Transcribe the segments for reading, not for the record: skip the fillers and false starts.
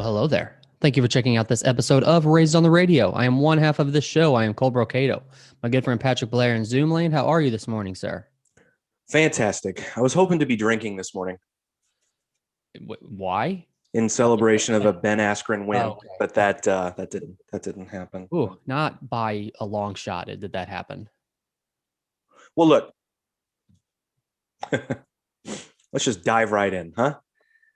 Well, hello there. Thank you for checking out this episode of Raised on the Radio. I am one half of this show. I am Cole Brocato. My good friend Patrick Blair in Zoom land. How are you this morning, sir? Fantastic. I was hoping to be drinking this morning Why? in celebration of a Ben Askren win, Oh, okay. but that didn't happen. Ooh, not by a long shot did that happen. Well, look, let's just dive right in, huh?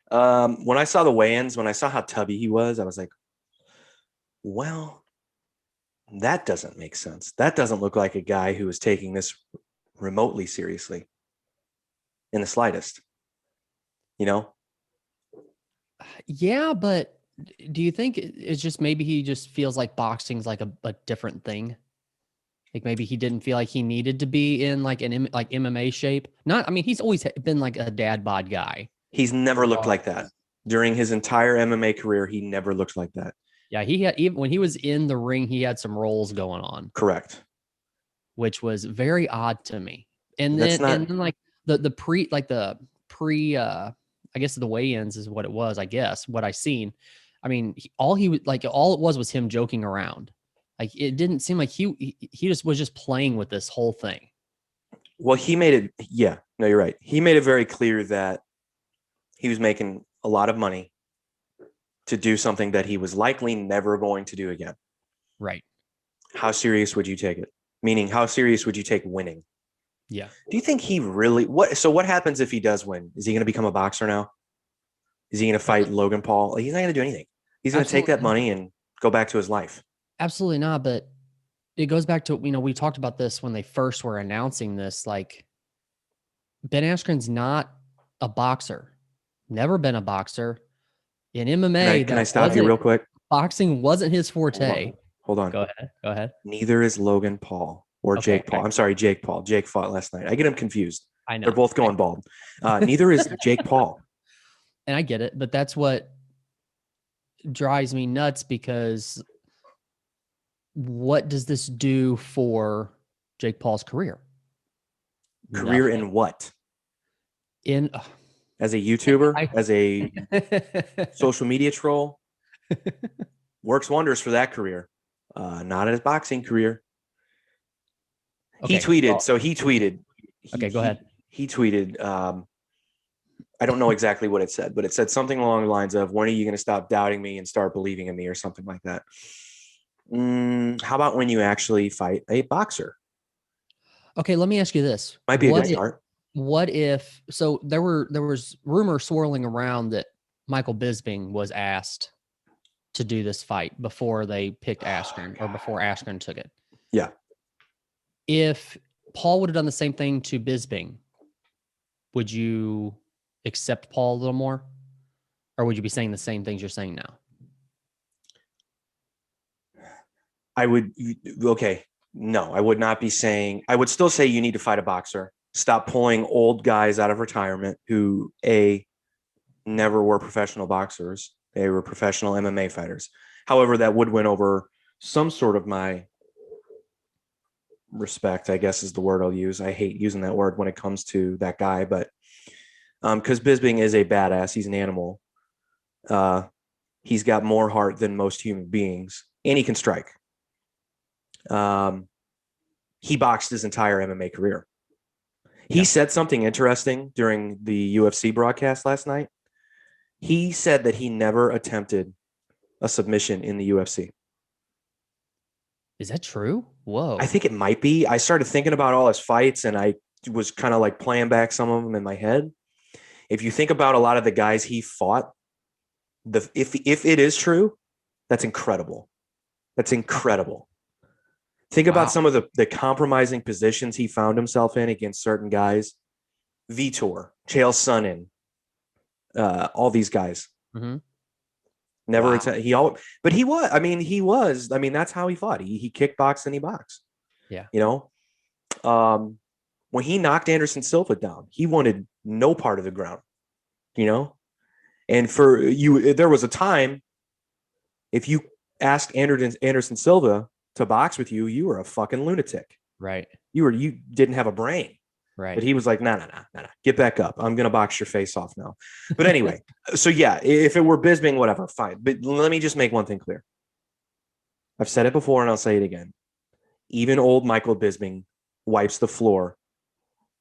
When I saw the weigh-ins, when I saw how tubby he was, I was like, well, that doesn't make sense. That doesn't look like a guy who is taking this remotely seriously in the slightest, you know? Yeah, but do you think it's just maybe he just feels like boxing's like a different thing? Like maybe he didn't feel like he needed to be in like like MMA shape. Not, I mean, he's always been like a dad bod guy. He's never looked like that. During his entire MMA career, he never looked like that. Yeah, he had, even when he was in the ring, he had some rolls going on. Correct. Which was very odd to me. And then like the pre I guess the weigh-ins is what it was, I guess, what I seen. I mean, all it was him joking around. Like it didn't seem like he just was just playing with this whole thing. Well, he made it. Yeah, no, you're right. He made it very clear that he was making a lot of money to do something that he was likely never going to do again. Right. How serious would you take it? Meaning, how serious would you take winning? Yeah. Do you think he really So what happens if he does win? Is he going to become a boxer now? Is he going to fight Logan Paul? He's not going to do anything. He's going to take that money and go back to his life. Absolutely not. But it goes back to, we talked about this when they first were announcing this. Like, Ben Askren's not a boxer. Never been a boxer. In MMA, can I stop you real quick? Boxing wasn't his forte. Hold on. Go ahead. Neither is Logan Paul or Jake Paul. I'm sorry, Jake Paul. Jake fought last night. I get him confused. I know. They're both going bald. Neither is Jake Paul. And I get it, but that's what drives me nuts, because what does this do for Jake Paul's career? Career in what? As a YouTuber, as a social media troll, works wonders for that career. Not his boxing career. Okay, he tweeted. Okay, go ahead. He tweeted. I don't know exactly what it said, but it said something along the lines of, "When are you going to stop doubting me and start believing in me?" or something like that. How about when you actually fight a boxer? Okay, let me ask you this. Might be a good start. What if, so there was rumor swirling around that Michael Bisping was asked to do this fight before they picked Askren, or before Askren took it. Yeah. If Paul would have done the same thing to Bisping, would you accept Paul a little more? Or would you be saying the same things you're saying now? I would. Okay. No, I would not be saying. I would still say you need to fight a boxer. Stop pulling old guys out of retirement who never were professional boxers. They were professional MMA fighters. However, that would win over some sort of my respect, I guess is the word I'll use. I hate using that word when it comes to that guy, but because Bisping is a badass, he's an animal. He's got more heart than most human beings, and he can strike. He boxed his entire MMA career. He said something interesting during the UFC broadcast last night. He said that he never attempted a submission in the UFC. Is that true? Whoa. I think it might be. I started thinking about all his fights, and I was kind of like playing back some of them in my head. If you think about a lot of the guys he fought, if it is true, that's incredible. That's incredible. Think about some of the compromising positions he found himself in against certain guys. Vitor, Chael Sonnen, all these guys. Mm-hmm. Never but he was. I mean, that's how he fought. He kickboxed and he boxed. Yeah. When he knocked Anderson Silva down, he wanted no part of the ground. And for you, there was a time, if you asked Anderson Silva to box with you, you were a fucking lunatic. Right. You didn't have a brain. Right. But he was like, no, get back up. I'm going to box your face off now. But anyway, so yeah, if it were Bisping, whatever, fine. But let me just make one thing clear. I've said it before and I'll say it again. Even old Michael Bisping wipes the floor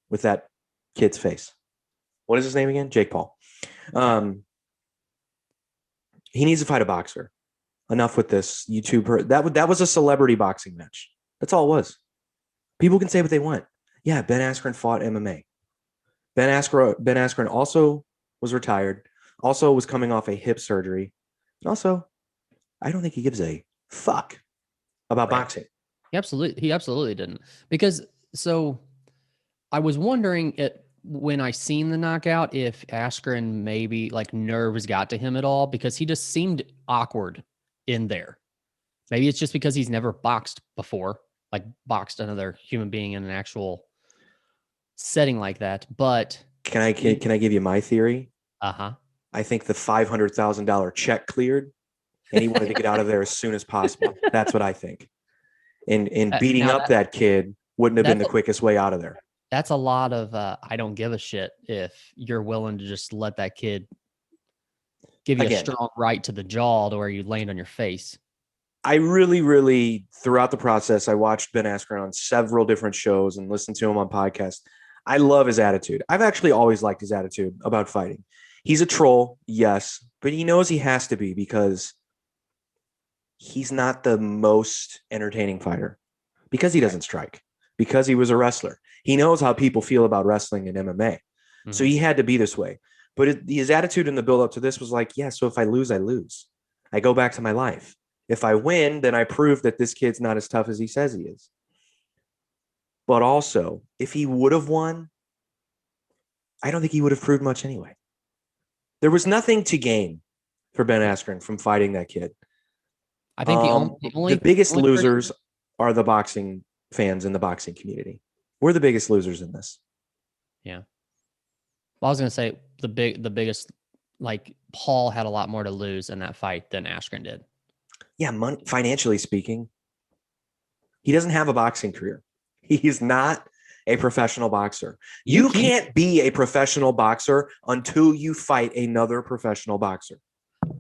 with that kid's face. What is his name again? Jake Paul. He needs to fight a boxer. Enough with this YouTube. That was a celebrity boxing match. That's all it was. People can say what they want. Yeah, Ben Askren fought MMA. Ben Askren also was retired, also was coming off a hip surgery. And also, I don't think he gives a fuck about boxing. He absolutely didn't. Because so I was wondering when I seen the knockout if Askren maybe like nerves got to him at all, because he just seemed awkward in there. Maybe it's just because he's never boxed before, like boxed another human being in an actual setting like that. But can I give you my theory? Uh-huh. I think the $500,000 check cleared and he wanted to get out of there as soon as possible. That's what I think. And beating up that kid wouldn't have been the quickest way out of there. That's a lot of I don't give a shit if you're willing to just let that kid give you a strong right to the jaw to where you land on your face. I really, throughout the process, I watched Ben Askren on several different shows and listened to him on podcasts. I love his attitude. I've actually always liked his attitude about fighting. He's a troll, yes, but he knows he has to be because he's not the most entertaining fighter, because he doesn't strike, because he was a wrestler. He knows how people feel about wrestling and MMA. Mm-hmm. So he had to be this way. But his attitude in the build up to this was like, yeah, so if I lose, I lose. I go back to my life. If I win, then I prove that this kid's not as tough as he says he is. But also, if he would have won, I don't think he would have proved much anyway. There was nothing to gain for Ben Askren from fighting that kid. I think the biggest losers are the boxing fans in the boxing community. We're the biggest losers in this. Yeah. Well, I was going to say the biggest, like Paul had a lot more to lose in that fight than Askren did. Yeah, financially speaking, he doesn't have a boxing career. He's not a professional boxer. You can't be a professional boxer until you fight another professional boxer.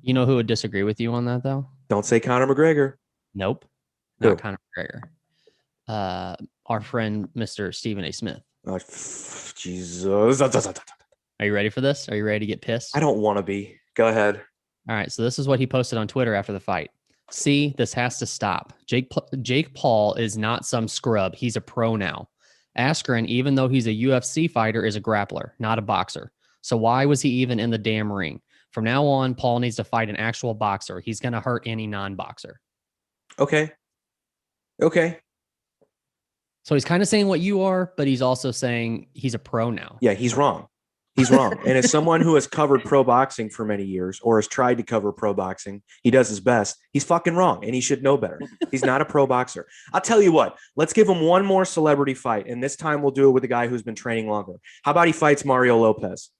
You know who would disagree with you on that, though? Don't say Conor McGregor. Nope. Not Conor McGregor. Our friend, Mr. Stephen A. Smith. Oh, Jesus. Are you ready for this? Are you ready to get pissed? I don't want to be. Go ahead. All right. So this is what he posted on Twitter after the fight. See, this has to stop. Jake Paul is not some scrub. He's a pro now. Askren, even though he's a UFC fighter, is a grappler, not a boxer. So why was he even in the damn ring? From now on, Paul needs to fight an actual boxer. He's going to hurt any non-boxer. Okay. So he's kind of saying what you are, but he's also saying he's a pro now. Yeah, he's wrong. He's wrong. And as someone who has covered pro boxing for many years or has tried to cover pro boxing, he does his best. He's fucking wrong and he should know better. He's not a pro boxer. I'll tell you what, let's give him one more celebrity fight. And this time we'll do it with a guy who's been training longer. How about he fights Mario Lopez?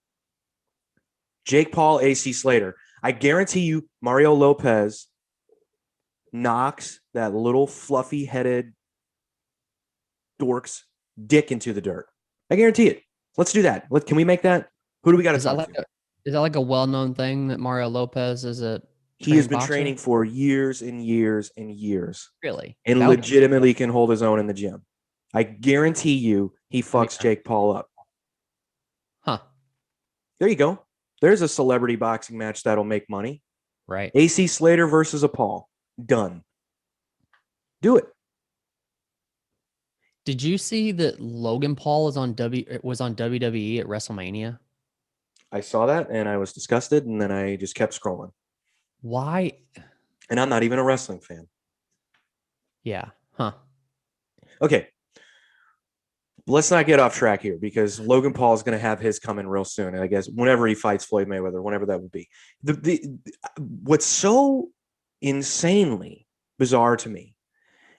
Jake Paul, AC Slater. I guarantee you Mario Lopez knocks that little fluffy headed dork's dick into the dirt. I guarantee it. Let's do that. Can we make that? Who do we got to talk to? Is that like a well-known thing that Mario Lopez is a He has been training for years and years and years. Really? And legitimately can hold his own in the gym. I guarantee you he fucks Jake Paul up. Huh. There you go. There's a celebrity boxing match that'll make money. Right. AC Slater versus a Paul. Done. Do it. Did you see that Logan Paul was on WWE at WrestleMania? I saw that and I was disgusted, and then I just kept scrolling. Why? And I'm not even a wrestling fan. Yeah. Huh. Okay. Let's not get off track here because Logan Paul is going to have his coming real soon. And I guess whenever he fights Floyd Mayweather, whenever that would be. What's so insanely bizarre to me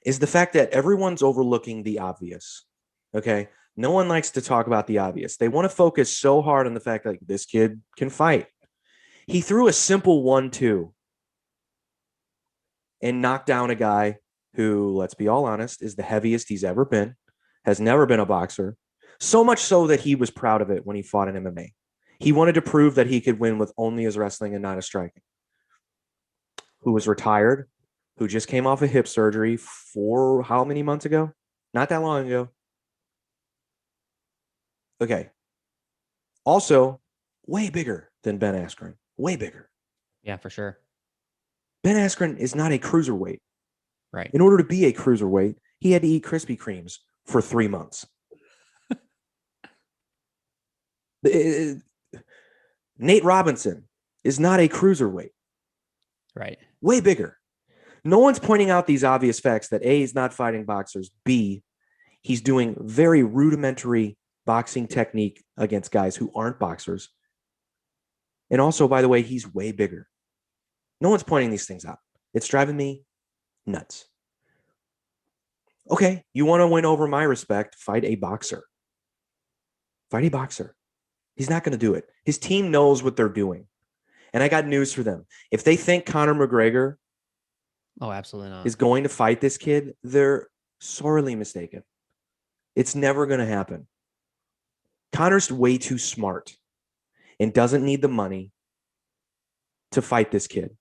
is the fact that everyone's overlooking the obvious. Okay. No one likes to talk about the obvious. They want to focus so hard on the fact that this kid can fight. He threw a simple 1-2 and knocked down a guy who, let's be all honest, is the heaviest he's ever been, has never been a boxer, So much so that he was proud of it when he fought in MMA. He wanted to prove that he could win with only his wrestling and not his striking. Who was retired, who just came off a hip surgery for how many months ago? Not that long ago. Okay. Also, way bigger than Ben Askren. Way bigger. Yeah, for sure. Ben Askren is not a cruiserweight. Right. In order to be a cruiserweight, he had to eat Krispy Kremes for 3 months. Nate Robinson is not a cruiserweight. Right. Way bigger. No one's pointing out these obvious facts that A, he's not fighting boxers. B, he's doing very rudimentary boxing technique against guys who aren't boxers. And also, by the way, he's way bigger. No one's pointing these things out. It's driving me nuts. Okay, you want to win over my respect, fight a boxer. Fight a boxer. He's not going to do it. His team knows what they're doing. And I got news for them. If they think Conor McGregor absolutely not. is going to fight this kid, they're sorely mistaken. It's never going to happen. Conor's way too smart and doesn't need the money to fight this kid.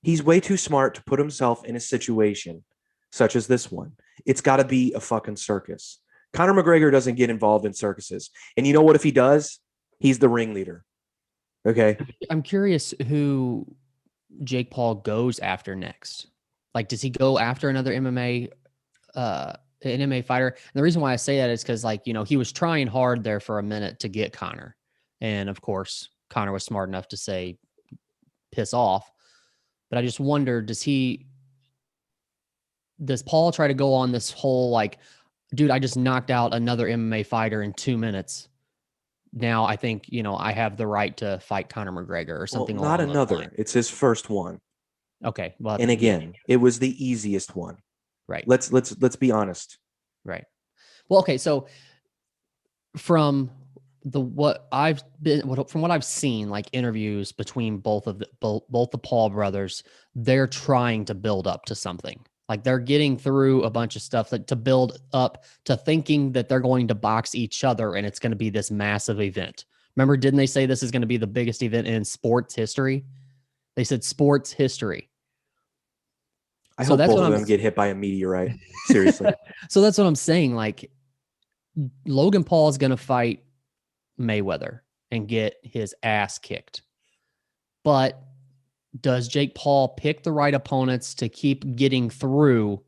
He's way too smart to put himself in a situation such as this one. It's got to be a fucking circus. Conor McGregor doesn't get involved in circuses. And you know what? If he does, he's the ringleader. Okay. I'm curious who Jake Paul goes after next. Like, does he go after another MMA fighter? And the reason why I say that is because, like, he was trying hard there for a minute to get Conor. And of course, Conor was smart enough to say, piss off. But I just wonder, does Paul try to go on this whole, like, dude, I just knocked out another MMA fighter in 2 minutes. Now I think, I have the right to fight Conor McGregor or something. Well, not another. It's his first one. Okay. Well, and again, it was the easiest one. Right. Let's be honest. Right. Well, okay. So from what I've seen, like interviews between both the Paul brothers, they're trying to build up to something. Like they're getting through a bunch of stuff to build up to thinking that they're going to box each other and it's going to be this massive event. Remember, didn't they say this is going to be the biggest event in sports history? They said sports history. I hope both of them get hit by a meteorite. Seriously. So that's what I'm saying. Like Logan Paul is going to fight Mayweather and get his ass kicked. But does Jake Paul pick the right opponents to keep getting through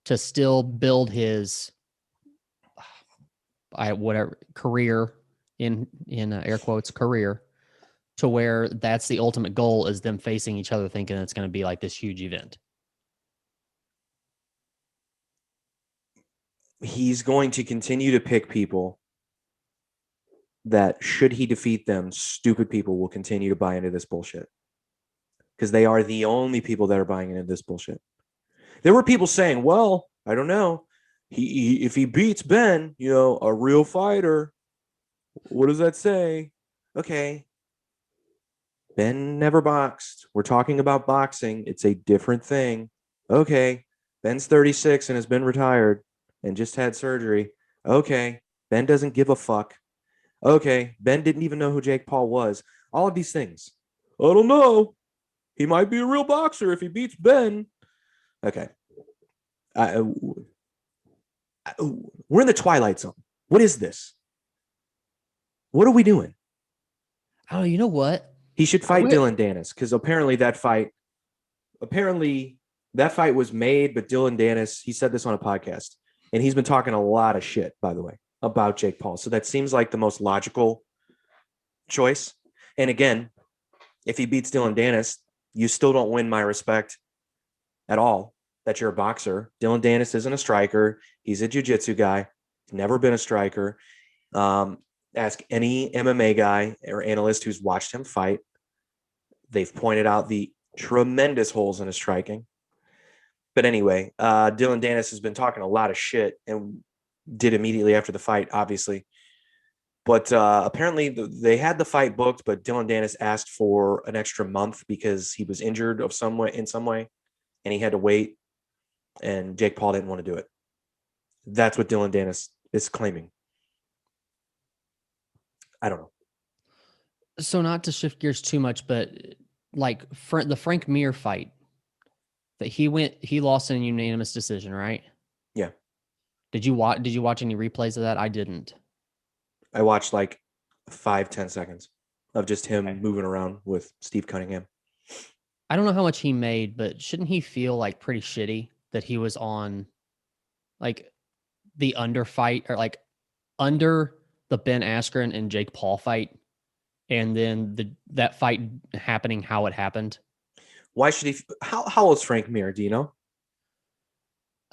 to still build his career in air quotes career to where that's the ultimate goal is them facing each other thinking it's going to be like this huge event? He's going to continue to pick people that, should he defeat them, stupid people will continue to buy into this bullshit. Because they are the only people that are buying into this bullshit. There were people saying, well, I don't know. If he beats Ben, a real fighter, what does that say? Okay. Ben never boxed. We're talking about boxing. It's a different thing. Okay. Ben's 36 and has been retired and just had surgery. Okay. Ben doesn't give a fuck. Okay. Ben didn't even know who Jake Paul was. All of these things. I don't know. He might be a real boxer if he beats Ben. Okay. We're in the Twilight Zone. What is this? What are we doing? Oh, you know what? He should fight Dylan Dennis because apparently that fight was made, but Dylan Dennis, he said this on a podcast, and he's been talking a lot of shit, by the way, about Jake Paul. So that seems like the most logical choice. And again, if he beats Dylan Dennis, you still don't win my respect at all that you're a boxer. Dylan Dennis isn't a striker. He's a jiu-jitsu guy. He's never been a striker. Ask any MMA guy or analyst who's watched him fight. They've pointed out the tremendous holes in his striking. But anyway, Dylan Dennis has been talking a lot of shit and did immediately after the fight, obviously. But apparently they had the fight booked, but Dylan Dennis asked for an extra month because he was injured in some way, and he had to wait. And Jake Paul didn't want to do it. That's what Dylan Dennis is claiming. I don't know. So not to shift gears too much, but like the Frank Mir fight that he lost in a unanimous decision, right? Yeah. Did you watch any replays of that? I didn't. I watched like 5-10 seconds of just him Okay. moving around with Steve Cunningham. I don't know how much he made, but shouldn't he feel like pretty shitty that he was on like the under fight or like under the Ben Askren and Jake Paul fight, and then that fight happening how it happened? Why should he? How old is Frank Mir? Do you know?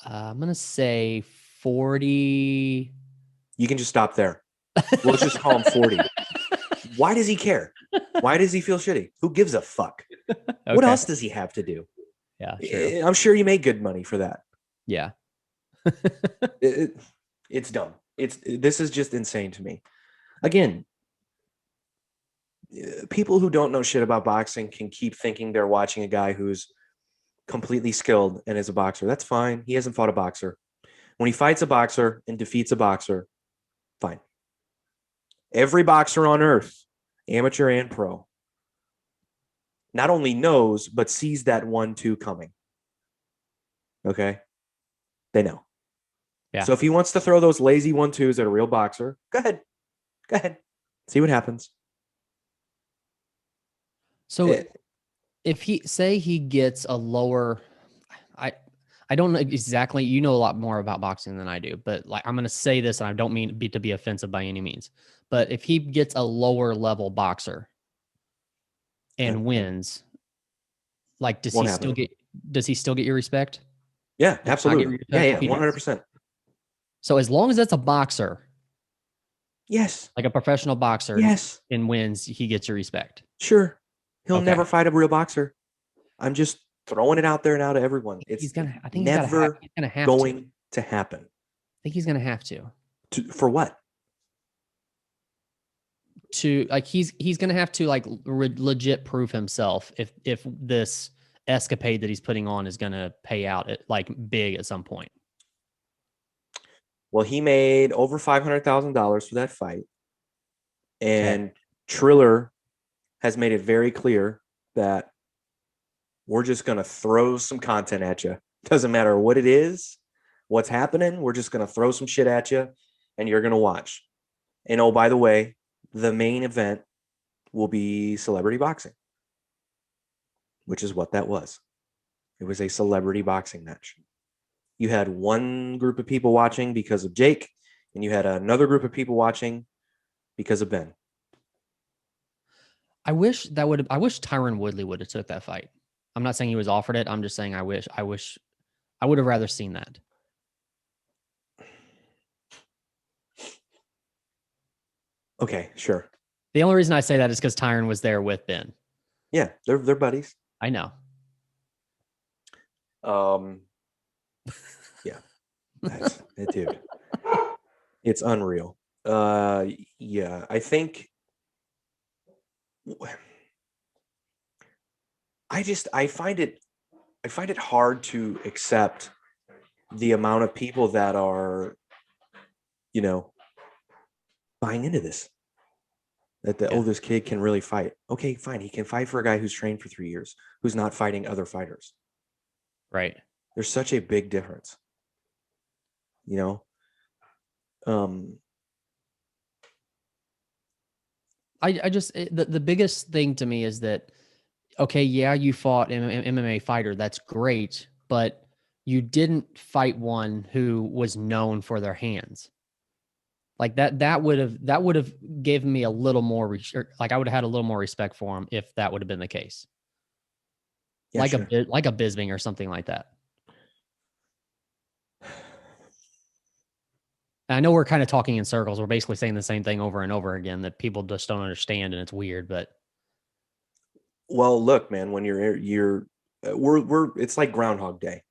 I'm gonna say 40. You can just stop there. We'll just call him 40. Why does he care? Why does he feel shitty? Who gives a fuck? Okay. What else does he have to do? Yeah, true. I'm sure you make good money for that. Yeah. It's dumb. This is just insane to me. Again, people who don't know shit about boxing can keep thinking they're watching a guy who's completely skilled and is a boxer. That's fine. He hasn't fought a boxer. When he fights a boxer and defeats a boxer, fine. Every boxer on earth, amateur and pro, not only knows, but sees that 1-2 coming. Okay? They know. Yeah. So if he wants to throw those lazy 1-2s at a real boxer, go ahead. Go ahead. See what happens. So if he gets a lower, I don't know exactly, you know a lot more about boxing than I do, but like I'm going to say this, and I don't mean to be offensive by any means, but if he gets a lower level boxer and wins, like does he still get your respect? Yeah, absolutely. Yeah, 100%. So as long as that's a boxer, yes, like a professional boxer, yes, and wins, he gets your respect. Sure. He'll never fight a real boxer. I'm just throwing it out there now to everyone. It's I think never he's gonna have to happen. I think he's gonna have to. For what? To like he's gonna have to like legit prove himself if this escapade that he's putting on is gonna pay out at like big at some point. Well, he made over $500,000 for that fight, and Triller has made it very clear that we're just going to throw some content at you. Doesn't matter what it is, what's happening. We're just going to throw some shit at you, and you're going to watch. And oh, by the way, the main event will be celebrity boxing, which is what that was. It was a celebrity boxing match. You had one group of people watching because of Jake, and you had another group of people watching because of Ben. I wish Tyron Woodley would have took that fight. I'm not saying he was offered it. I'm just saying I wish I would have rather seen that. Okay, sure. The only reason I say that is because Tyron was there with Ben. Yeah, they're buddies. I know. Yeah, dude, it's unreal. Yeah, I think I find it hard to accept the amount of people that are, buying into this. That this kid can really fight. Okay, fine. He can fight for a guy who's trained for 3 years, who's not fighting other fighters. Right. There's such a big difference. I just the biggest thing to me is that, okay, yeah, you fought an MMA fighter. That's great, but you didn't fight one who was known for their hands. Like that would have given me a little more like I would have had a little more respect for him if that would have been the case. Yeah, like sure. Like a Bisping or something like that. I know we're kind of talking in circles. We're basically saying the same thing over and over again that people just don't understand, and it's weird. But well, look, man, when we're it's like Groundhog Day.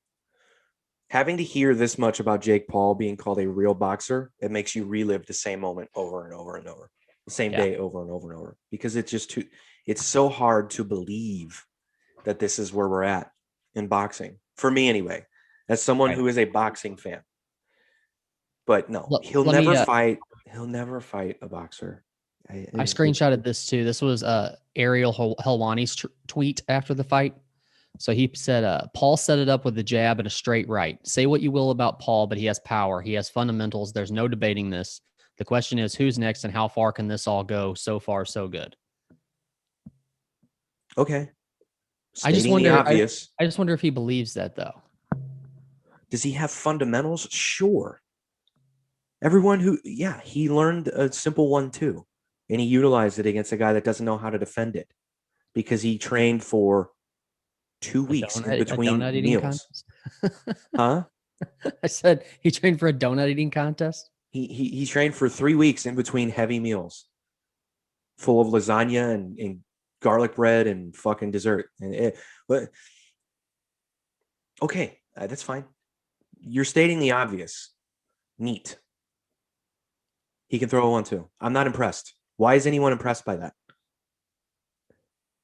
Having to hear this much about Jake Paul being called a real boxer, it makes you relive the same moment over and over and over, the same day over and over and over, because it's so hard to believe that this is where we're at in boxing. For me, anyway, as someone who is a boxing fan. But no, he'll Let me. never fight. He'll never fight a boxer. I screenshotted this too. This was Ariel Helwani's tweet after the fight. So he said, Paul set it up with a jab and a straight right. Say what you will about Paul, but he has power. He has fundamentals. There's no debating this. The question is who's next and how far can this all go? So far, so good. Okay. I just Stating wonder. the obvious. I just wonder if he believes that though. Does he have fundamentals? Sure. Everyone he learned a simple 1-2, and he utilized it against a guy that doesn't know how to defend it because he trained for 2 weeks in between donut eating meals. Huh? I said he trained for a donut eating contest. He trained for 3 weeks in between heavy meals, full of lasagna and garlic bread and fucking dessert. But okay, that's fine. You're stating the obvious. Neat. He can throw a 1-2. I'm not impressed. Why is anyone impressed by that?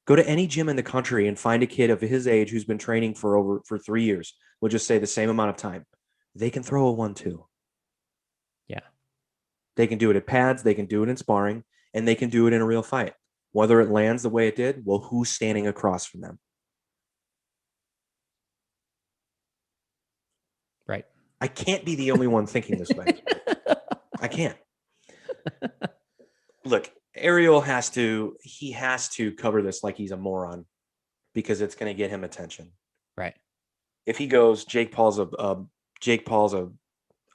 Go to any gym in the country and find a kid of his age who's been training for 3 years. We'll just say the same amount of time. They can throw a 1-2. Yeah. They can do it at pads. They can do it in sparring, and they can do it in a real fight. Whether it lands the way it did, well, who's standing across from them? Right. I can't be the only one thinking this way. I can't. Look, Ariel has to cover this like he's a moron because it's going to get him attention. Right. If he goes, Jake Paul's a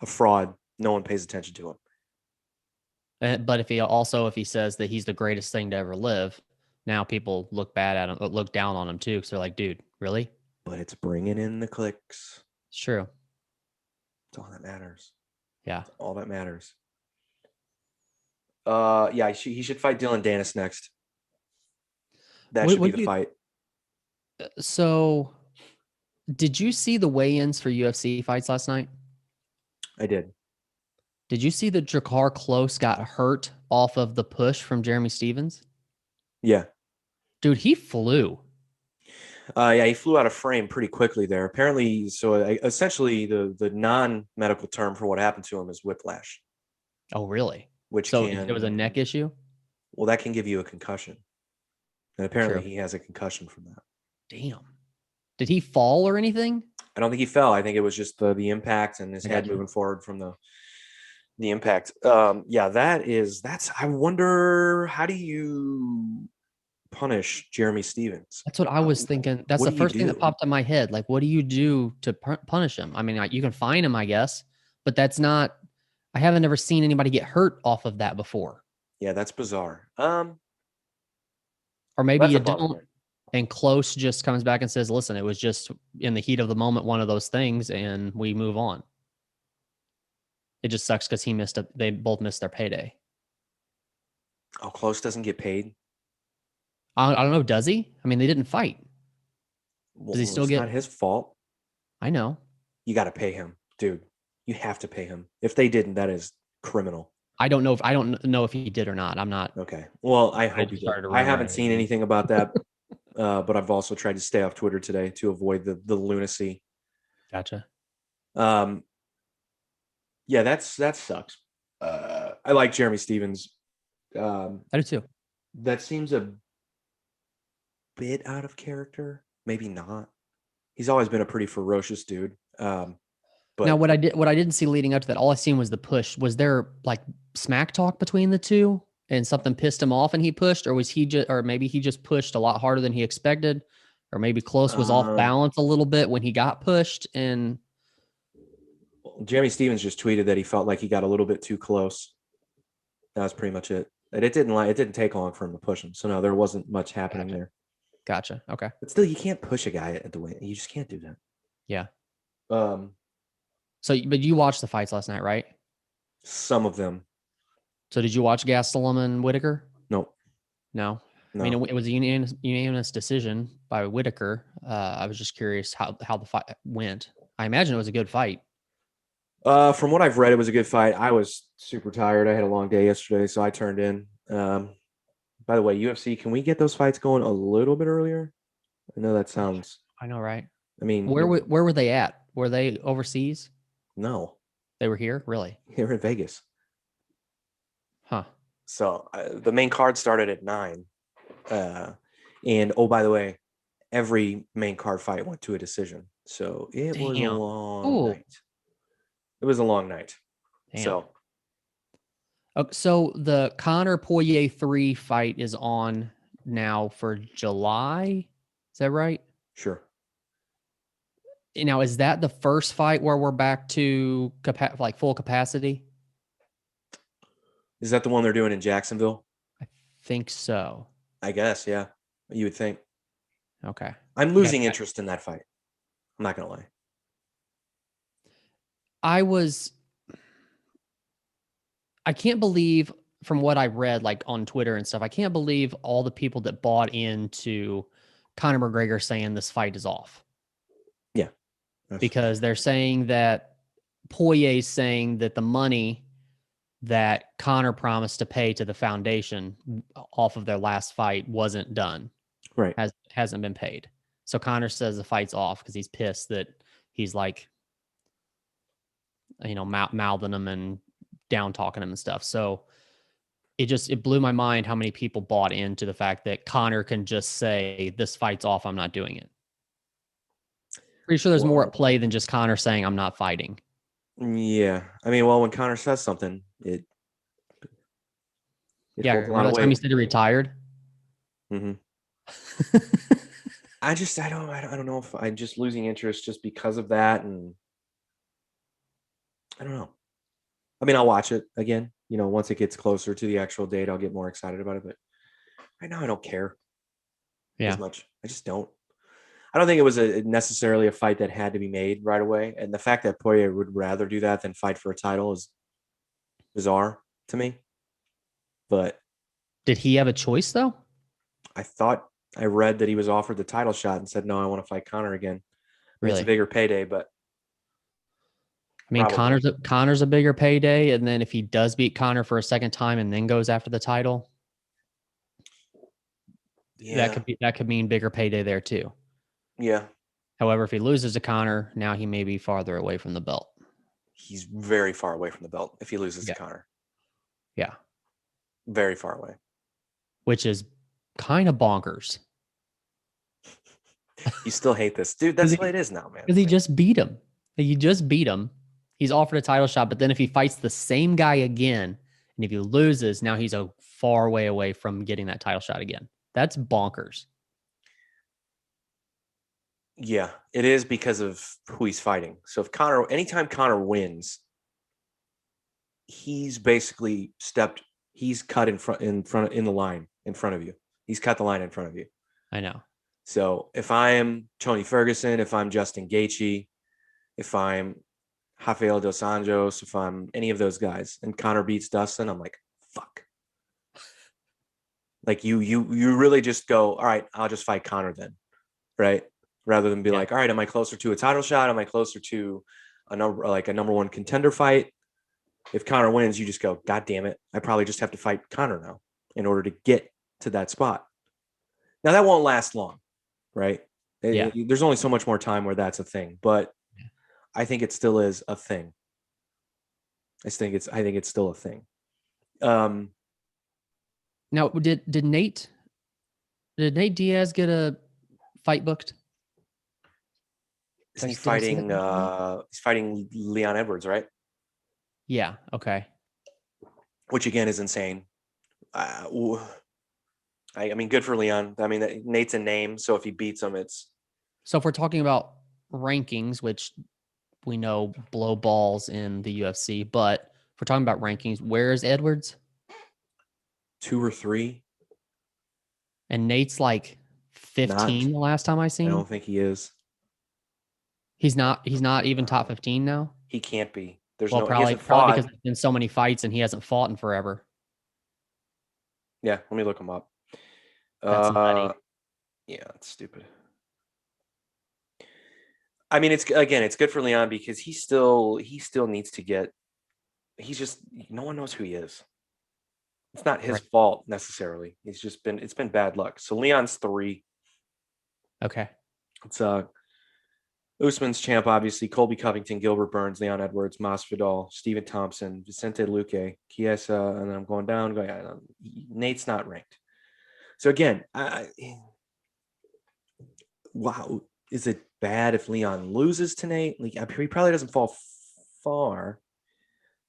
fraud, no one pays attention to him. But if he says that he's the greatest thing to ever live, now people look bad at him, look down on him too, because they're like, dude, really? But it's bringing in the clicks. It's true. It's all that matters. Yeah. It's all that matters. Yeah, he should fight Dylan Dennis next. That should be the fight. So, did you see the weigh-ins for UFC fights last night? I did. Did you see that Jakar Close got hurt off of the push from Jeremy Stevens? Yeah. Dude, he flew. Yeah, he flew out of frame pretty quickly there. Apparently, so essentially the non-medical term for what happened to him is whiplash. Oh, really? So it was a neck issue? Well, that can give you a concussion. And apparently he has a concussion from that. Damn. Did he fall or anything? I don't think he fell. I think it was just the impact and his head moving forward from the impact. Yeah, that's I wonder, how do you punish Jeremy Stevens? That's what I was thinking. That's the first thing that popped in my head. Like, what do you do to punish him? I mean, you can fine him, I guess, but that's not. I haven't ever seen anybody get hurt off of that before. Yeah, that's bizarre. Or maybe you don't. And Close just comes back and says, "Listen, it was just in the heat of the moment, one of those things, and we move on." It just sucks because they both missed their payday. Oh, Close doesn't get paid? I don't know. Does he? I mean, they didn't fight. Does he still get? It's not his fault. I know. You got to pay him, dude. You have to pay him. If they didn't, that is criminal. I don't know if he did or not. I'm not. Okay. Well, I hope he did. I haven't seen anything about that, but I've also tried to stay off Twitter today to avoid the lunacy. Gotcha. Yeah, that sucks. I like Jeremy Stevens. I do too. That seems a bit out of character. Maybe not. He's always been a pretty ferocious dude. But now, what I didn't see leading up to that, all I seen was the push. Was there like smack talk between the two, and something pissed him off, and he pushed, or was he just, or maybe he just pushed a lot harder than he expected, or maybe Close was off balance a little bit when he got pushed, and Jeremy Stevens just tweeted that he felt like he got a little bit too close. That was pretty much it. And it didn't take long for him to push him. So no, there wasn't much happening there. Gotcha. Okay. But still, you can't push a guy at the weight. You just can't do that. Yeah. So, but you watched the fights last night, right? Some of them. So did you watch Gastelum and Whitaker? No. I mean, it was a unanimous decision by Whitaker. I was just curious how the fight went. I imagine it was a good fight. From what I've read, it was a good fight. I was super tired. I had a long day yesterday, so I turned in. By the way, UFC, can we get those fights going a little bit earlier? I know that sounds. I know, right? I mean, where were they at? Were they overseas? No, They were here? Really? Here in Vegas. Huh. So the main card started at 9. And oh, by the way, every main card fight went to a decision. So it was a Damn. long Ooh. night. It was a long night. Damn. So So the Conor Poirier 3 fight is on now for July. Is that right? sure. Now, is that the first fight where we're back to like full capacity? Is that the one they're doing in Jacksonville? I think so. I guess, yeah. You would think. Okay. I'm losing interest in that fight. I'm not gonna lie. I can't believe from what I read, like on Twitter and stuff, I can't believe all the people that bought into Conor McGregor saying this fight is off. Yeah. Because they're saying that Poirier's saying that the money that Conor promised to pay to the foundation off of their last fight wasn't done. Right. Hasn't been paid. So Conor says the fight's off because he's pissed that he's like, mouthing him and down talking him and stuff. So it blew my mind how many people bought into the fact that Conor can just say this fight's off. I'm not doing it. Pretty sure there's more at play than just Conor saying I'm not fighting. Yeah. I mean, well, when Conor says something, it holds a lot of weight. Time he said he retired. Mm-hmm. I don't know if I'm just losing interest just because of that, and I don't know. I mean, I'll watch it again. Once it gets closer to the actual date, I'll get more excited about it. But right now, I don't care as much. I just don't. I don't think it was necessarily a fight that had to be made right away. And the fact that Poirier would rather do that than fight for a title is bizarre to me. But did he have a choice though? I read that he was offered the title shot and said, no, I want to fight Conor again. Really? It's a bigger payday, but I mean, Conor's a bigger payday. And then if he does beat Conor for a second time and then goes after the title, that could mean bigger payday there too. Yeah. However, if he loses to Conor, now he may be farther away from the belt. He's very far away from the belt if he loses to Conor. Yeah. Very far away. Which is kind of bonkers. You still hate this. Dude, that's what it is now, man. Because he just beat him. He's offered a title shot, but then if he fights the same guy again, and if he loses, now he's a far way away from getting that title shot again. That's bonkers. Yeah, it is because of who he's fighting. So if anytime Conor wins, he's basically he's cut in the line in front of you. He's cut the line in front of you. I know. So if I am Tony Ferguson, if I'm Justin Gaethje, if I'm Rafael dos Anjos, if I'm any of those guys, and Conor beats Dustin, I'm like, fuck. Like you really just go, all right, I'll just fight Conor then, right? Rather than be like, all right, am I closer to a title shot? Am I closer to a number one contender fight? If Conor wins, you just go, God damn it, I probably just have to fight Conor now in order to get to that spot. Now that won't last long, right? Yeah. There's only so much more time where that's a thing, but I think it still is a thing. I think it's still a thing. Now, did Nate Diaz get a fight booked? Isn't he fighting? He's fighting Leon Edwards, right? Yeah. Okay. Which again is insane. I mean, good for Leon. I mean, Nate's a name, so if he beats him, it's. So if we're talking about rankings, which we know blow balls in the UFC, but if we're talking about rankings, where is Edwards? 2 or 3. And Nate's like 15 the last time I seen. I don't think he is. He's not even top 15 now? He can't be. Probably because there's been so many fights and he hasn't fought in forever. Yeah, let me look him up. That's nutty. Yeah, it's stupid. I mean, it's good for Leon because he still needs to get. He's just no one knows who he is. It's not his fault necessarily. It's been bad luck. So Leon's 3. Okay. It's Usman's champ, obviously, Colby Covington, Gilbert Burns, Leon Edwards, Masvidal, Stephen Thompson, Vicente Luque, Chiesa, and then I'm going down. Nate's not ranked. So again, wow, is it bad if Leon loses to Nate? Like, he probably doesn't fall far.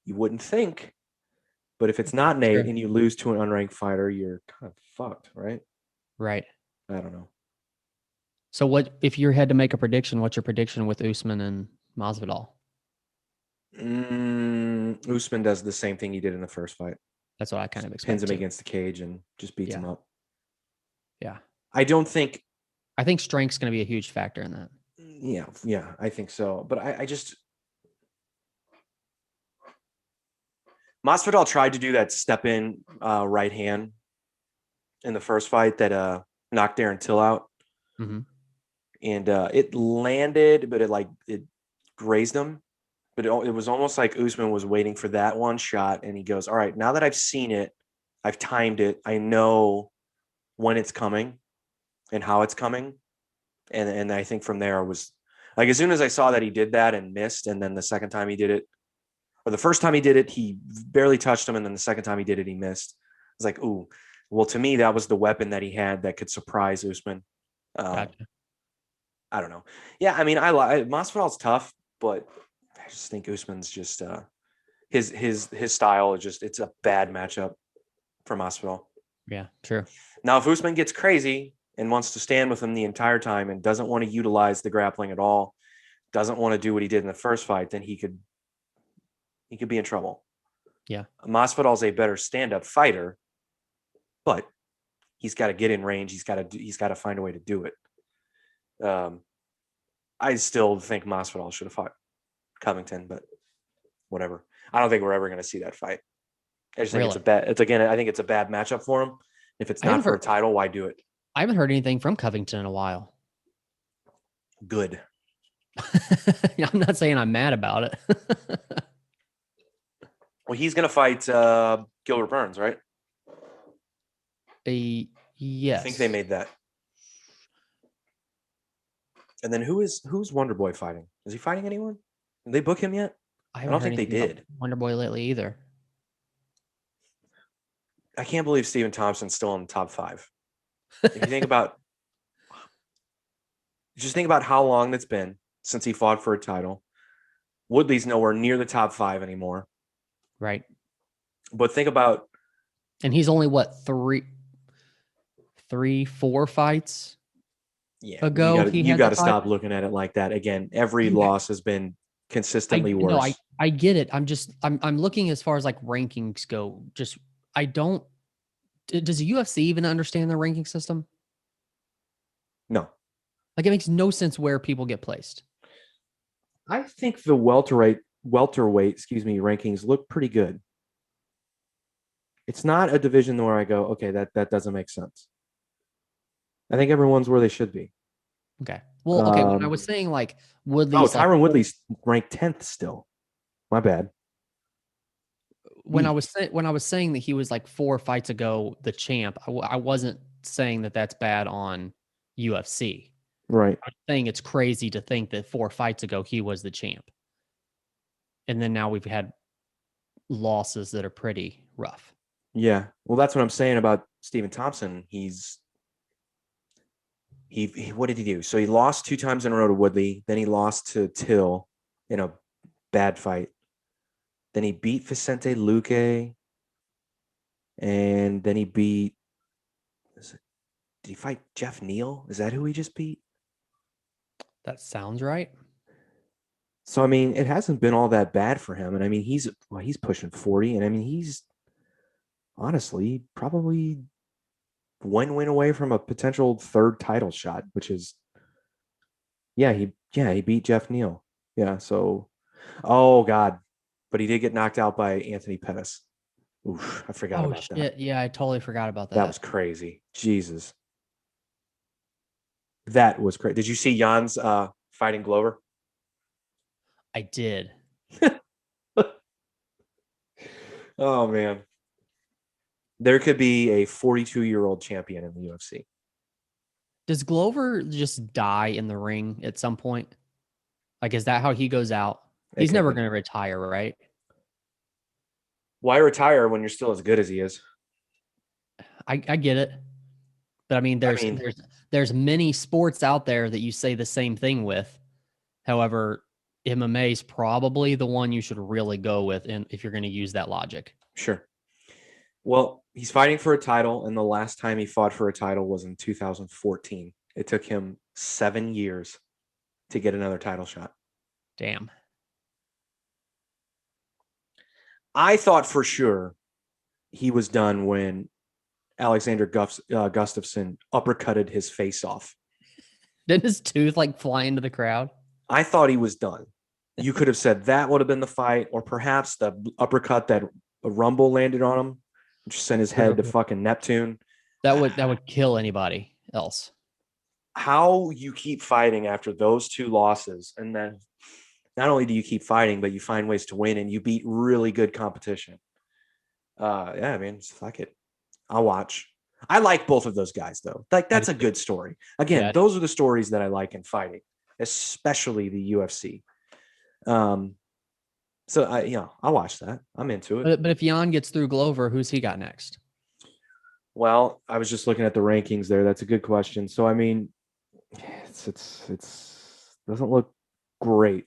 You wouldn't think. But if it's not Nate and you lose to an unranked fighter, you're kind of fucked, right? Right. I don't know. So what if you had to make a prediction? What's your prediction with Usman and Masvidal? Usman does the same thing he did in the first fight. That's what I kind of Just expect. pins him too. against the cage and just beats him up. Yeah. I think strength's going to be a huge factor in that. Yeah, I think so. But I just Masvidal tried to do that step in right hand in the first fight that knocked Darren Till out. Mm-hmm. And it landed, but it grazed him. But it was almost like Usman was waiting for that one shot, and he goes, all right, now that I've seen it, I've timed it, I know when it's coming and how it's coming. And I think from there was like, as soon as I saw that he did that and missed, and then the second time he did it, or the first time he did it, he barely touched him, and then the second time he did it, he missed. I was like, ooh, well, to me, that was the weapon that he had that could surprise Usman. Gotcha. I don't know. Yeah, I mean, Masvidal's tough, but I just think Usman's just his style is just, it's a bad matchup for Masvidal. Yeah, true. Now, if Usman gets crazy and wants to stand with him the entire time and doesn't want to utilize the grappling at all, doesn't want to do what he did in the first fight, then he could be in trouble. Yeah. Masvidal's a better stand-up fighter, but he's got to get in range. He's got to find a way to do it. I still think Masvidal should have fought Covington, but whatever. I don't think we're ever going to see that fight. I just think I think it's a bad matchup for him. If it's not for a title, why do it? I haven't heard anything from Covington in a while. Good. I'm not saying I'm mad about it. Well, he's going to fight Gilbert Burns, right? Yes. I think they made that. And then who's Wonder Boy fighting? Is he fighting anyone? Did they book him yet? I don't think they did. Wonder Boy lately either. I can't believe Stephen Thompson's still in the top 5. If you think about, just think about how long it's been since he fought for a title. Woodley's nowhere near the top 5 anymore. Right. But think about, and he's only what, 4 fights ago. You got to stop looking at it like that. Again, every loss has been consistently worse. No, I get it. I'm looking as far as like rankings go. Just does the UFC even understand the ranking system? No. Like, it makes no sense where people get placed. I think the welterweight, rankings look pretty good. It's not a division where I go, okay, that doesn't make sense. I think everyone's where they should be. Okay. Well, okay. When I was saying like Woodley, Tyron Woodley's ranked 10th still. My bad. When I was saying that he was like 4 fights ago the champ, I wasn't saying that that's bad on UFC. Right. I'm saying it's crazy to think that 4 fights ago he was the champ, and then now we've had losses that are pretty rough. Yeah. Well, that's what I'm saying about Stephen Thompson. What did he do? So he lost 2 times in a row to Woodley. Then he lost to Till in a bad fight. Then he beat Vicente Luque. And then he beat, did he fight Jeff Neal? Is that who he just beat? That sounds right. So, I mean, it hasn't been all that bad for him. And I mean, he's pushing 40. And I mean, he's honestly probably one win away from a potential 3rd title shot, which is, he beat Jeff Neal. Yeah. So, oh God, but he did get knocked out by Anthony Pettis. Oof, I forgot about that. Yeah, I totally forgot about that. That was crazy. Jesus. That was crazy. Did you see Jan's fighting Glover? I did. Oh, man. There could be a 42-year-old champion in the UFC. Does Glover just die in the ring at some point? Like, is that how he goes out? It He's could never be. going to retire, right? Why retire when you're still as good as he is? I get it. But I mean, I there's mean, there's there's many sports out there that you say the same thing with. However, MMA is probably the one you should really go with, and if you're going to use that logic. sure. Well, he's fighting for a title, and the last time he fought for a title was in 2014. It took him 7 years to get another title shot. Damn. I thought for sure he was done when Alexander Gustafsson uppercutted his face off. Didn't his tooth like fly into the crowd? I thought he was done. You could have said that would have been the fight, or perhaps the uppercut that a Rumble landed on him, which sent his head to fucking Neptune. That would kill anybody else. How you keep fighting after those two losses, and then not only do you keep fighting, but you find ways to win and you beat really good competition. Yeah, I mean, fuck it. I'll watch. I like both of those guys, though. Like, that's a good story. Again, those are the stories that I like in fighting, especially the UFC. So I'll watch that. I'm into it. But if Jan gets through Glover, who's he got next? Well, I was just looking at the rankings there. That's a good question. So, I mean, it's doesn't look great.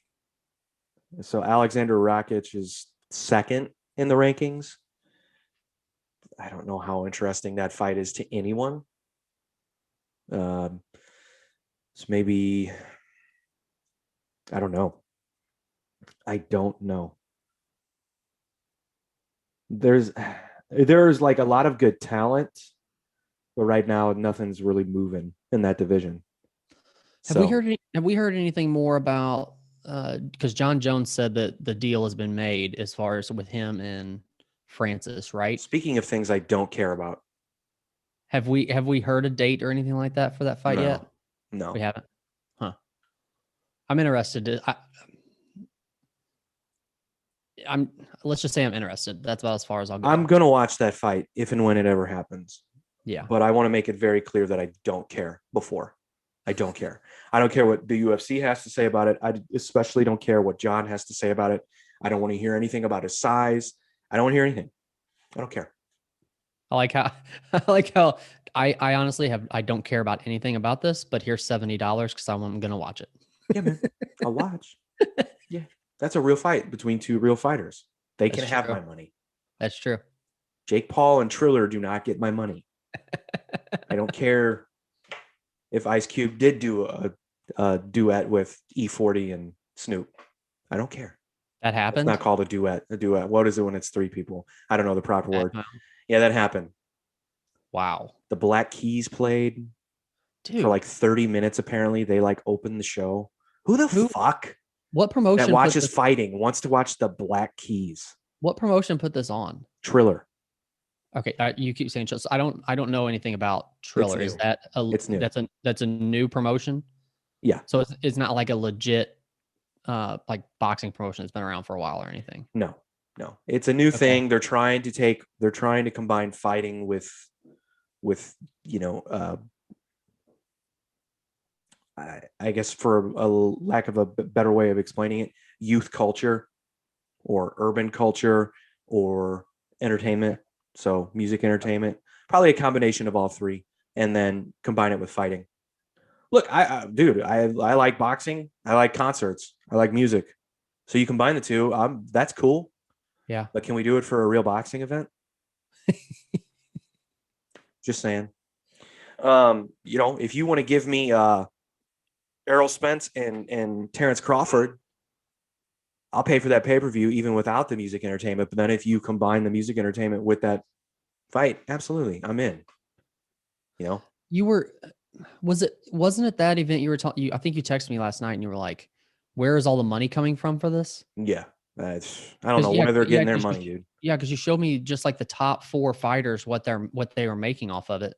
So Alexander Rakic is second in the rankings. I don't know how interesting that fight is to anyone. So maybe, I don't know. I don't know. There's like a lot of good talent, but right now nothing's really moving in that division. Have we heard anything more about because John Jones said that the deal has been made as far as with him and Francis, right? Speaking of things I don't care about. Have we heard a date or anything like that for that fight yet? No. We haven't. Huh. I'm interested. Let's just say I'm interested. That's about as far as I'll go. I'm going to watch that fight if and when it ever happens. Yeah. But I want to make it very clear that I don't care before. I don't care. I don't care what the UFC has to say about it. I especially don't care what John has to say about it. I don't want to hear anything about his size. I don't want to hear anything. I don't care. I like how I honestly I don't care about anything about this, but here's $70 because I'm going to watch it. Yeah, man. I'll watch. Yeah. That's a real fight between two real fighters. They can have my money. That's true. Jake Paul and Triller do not get my money. I don't care if Ice Cube did do a duet with E40 and Snoop. I don't care. That happened? It's not called a duet. A duet. What is it when it's three people? I don't know the proper word. Yeah, that happened. Wow. The Black Keys played for like 30 minutes, apparently. They like opened the show. Who the fuck? What promotion that watches fighting wants to watch the Black Keys? What promotion put this on? Triller. Okay, you keep saying so. I don't know anything about Triller. Is that it's new? That's a new promotion? Yeah. So it's not like a legit like boxing promotion that's been around for a while or anything. No. It's a new thing. They're trying to combine fighting with I guess, for a lack of a better way of explaining it, youth culture or urban culture or entertainment. So music, entertainment, probably a combination of all three, and then combine it with fighting. Look, I like boxing. I like concerts. I like music. So you combine the two. That's cool. Yeah. But can we do it for a real boxing event? Just saying. If you want to give me Errol Spence and Terrence Crawford, I'll pay for that pay-per-view even without the music entertainment. But then if you combine the music entertainment with that fight, absolutely, I'm in. Wasn't it that event you were talking? I think you texted me last night and you were like, "Where is all the money coming from for this?" Yeah, I don't know where they're getting their money, dude. Yeah, because you showed me just like the top 4 fighters what they were making off of it.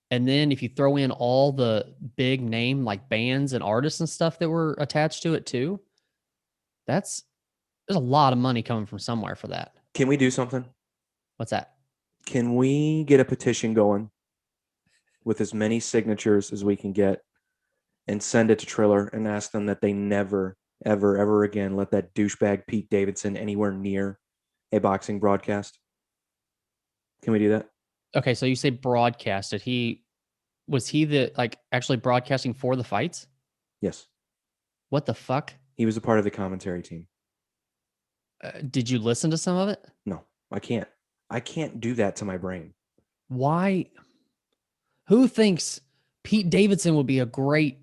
And then if you throw in all the big name like bands and artists and stuff that were attached to it too, there's a lot of money coming from somewhere for that. Can we do something? What's that? Can we get a petition going with as many signatures as we can get and send it to Triller and ask them that they never ever again let that douchebag Pete Davidson anywhere near a boxing broadcast? Can we do that? Okay, so you say broadcasted. Was he the like actually broadcasting for the fights? Yes. What the fuck? He was a part of the commentary team. Did you listen to some of it? No, I can't. I can't do that to my brain. Why? Who thinks Pete Davidson would be a great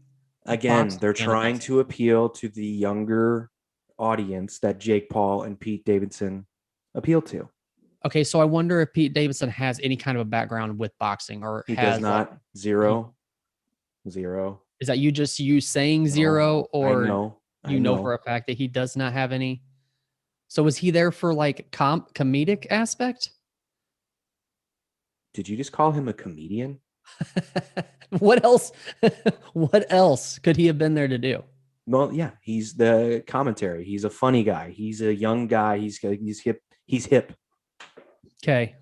Again, boxing they're trying analyst? to appeal to the younger audience that Jake Paul and Pete Davidson appeal to. Okay, so I wonder if Pete Davidson has any kind of a background with boxing or He does has like not. Zero. Zero. is that you saying No, zero I or know. I you know for know. a fact that he does not have any? So was he there for like comedic aspect? Did you just call him a comedian? What else? What else could he have been there to do? Well, yeah, he's the commentary. He's a funny guy. He's a young guy. He's hip. He's hip. Okay.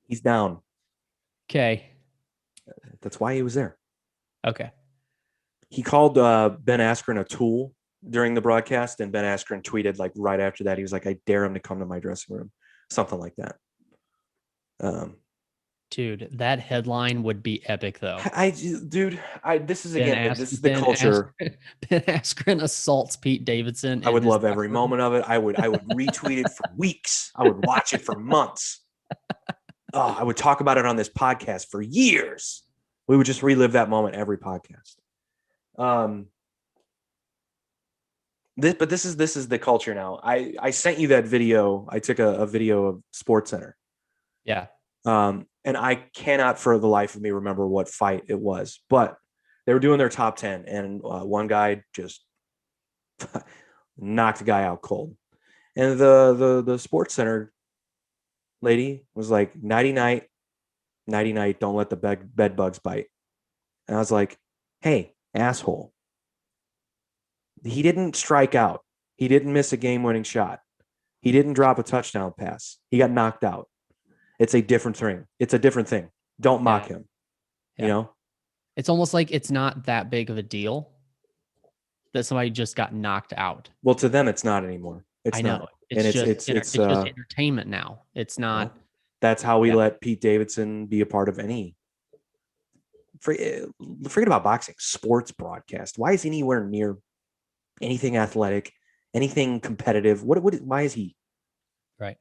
He's down. Okay. That's why he was there. Okay. He called Ben Askren a tool during the broadcast, and Ben Askren tweeted like right after that. He was like, "I dare him to come to my dressing room," something like that. Dude, that headline would be epic though. This is again, this is the culture. Ben Askren assaults Pete Davidson I in would his love every locker room. moment of it. I would retweet it for weeks. I would watch it for months. Oh, I would talk about it on this podcast for years. We would just relive that moment every podcast. This is the culture now. I sent you that video. I took a video of Sports Center. Yeah. And I cannot for the life of me remember what fight it was, but they were doing their top 10 and one guy just knocked a guy out cold. And the Sports Center lady was like, nighty night, don't let the bed bugs bite. And I was like, hey, asshole. He didn't strike out. He didn't miss a game-winning shot. He didn't drop a touchdown pass. He got knocked out. It's a different thing. It's a different thing. Don't mock him. Yeah. You know? It's almost like it's not that big of a deal that somebody just got knocked out. Well, to them, it's not anymore. It's I know. not. It's And just it's just entertainment now. It's not. Well, that's how we let Pete Davidson be a part of any. Forget about boxing, sports broadcast. Why is he anywhere near anything athletic, anything competitive? Why is he? Right.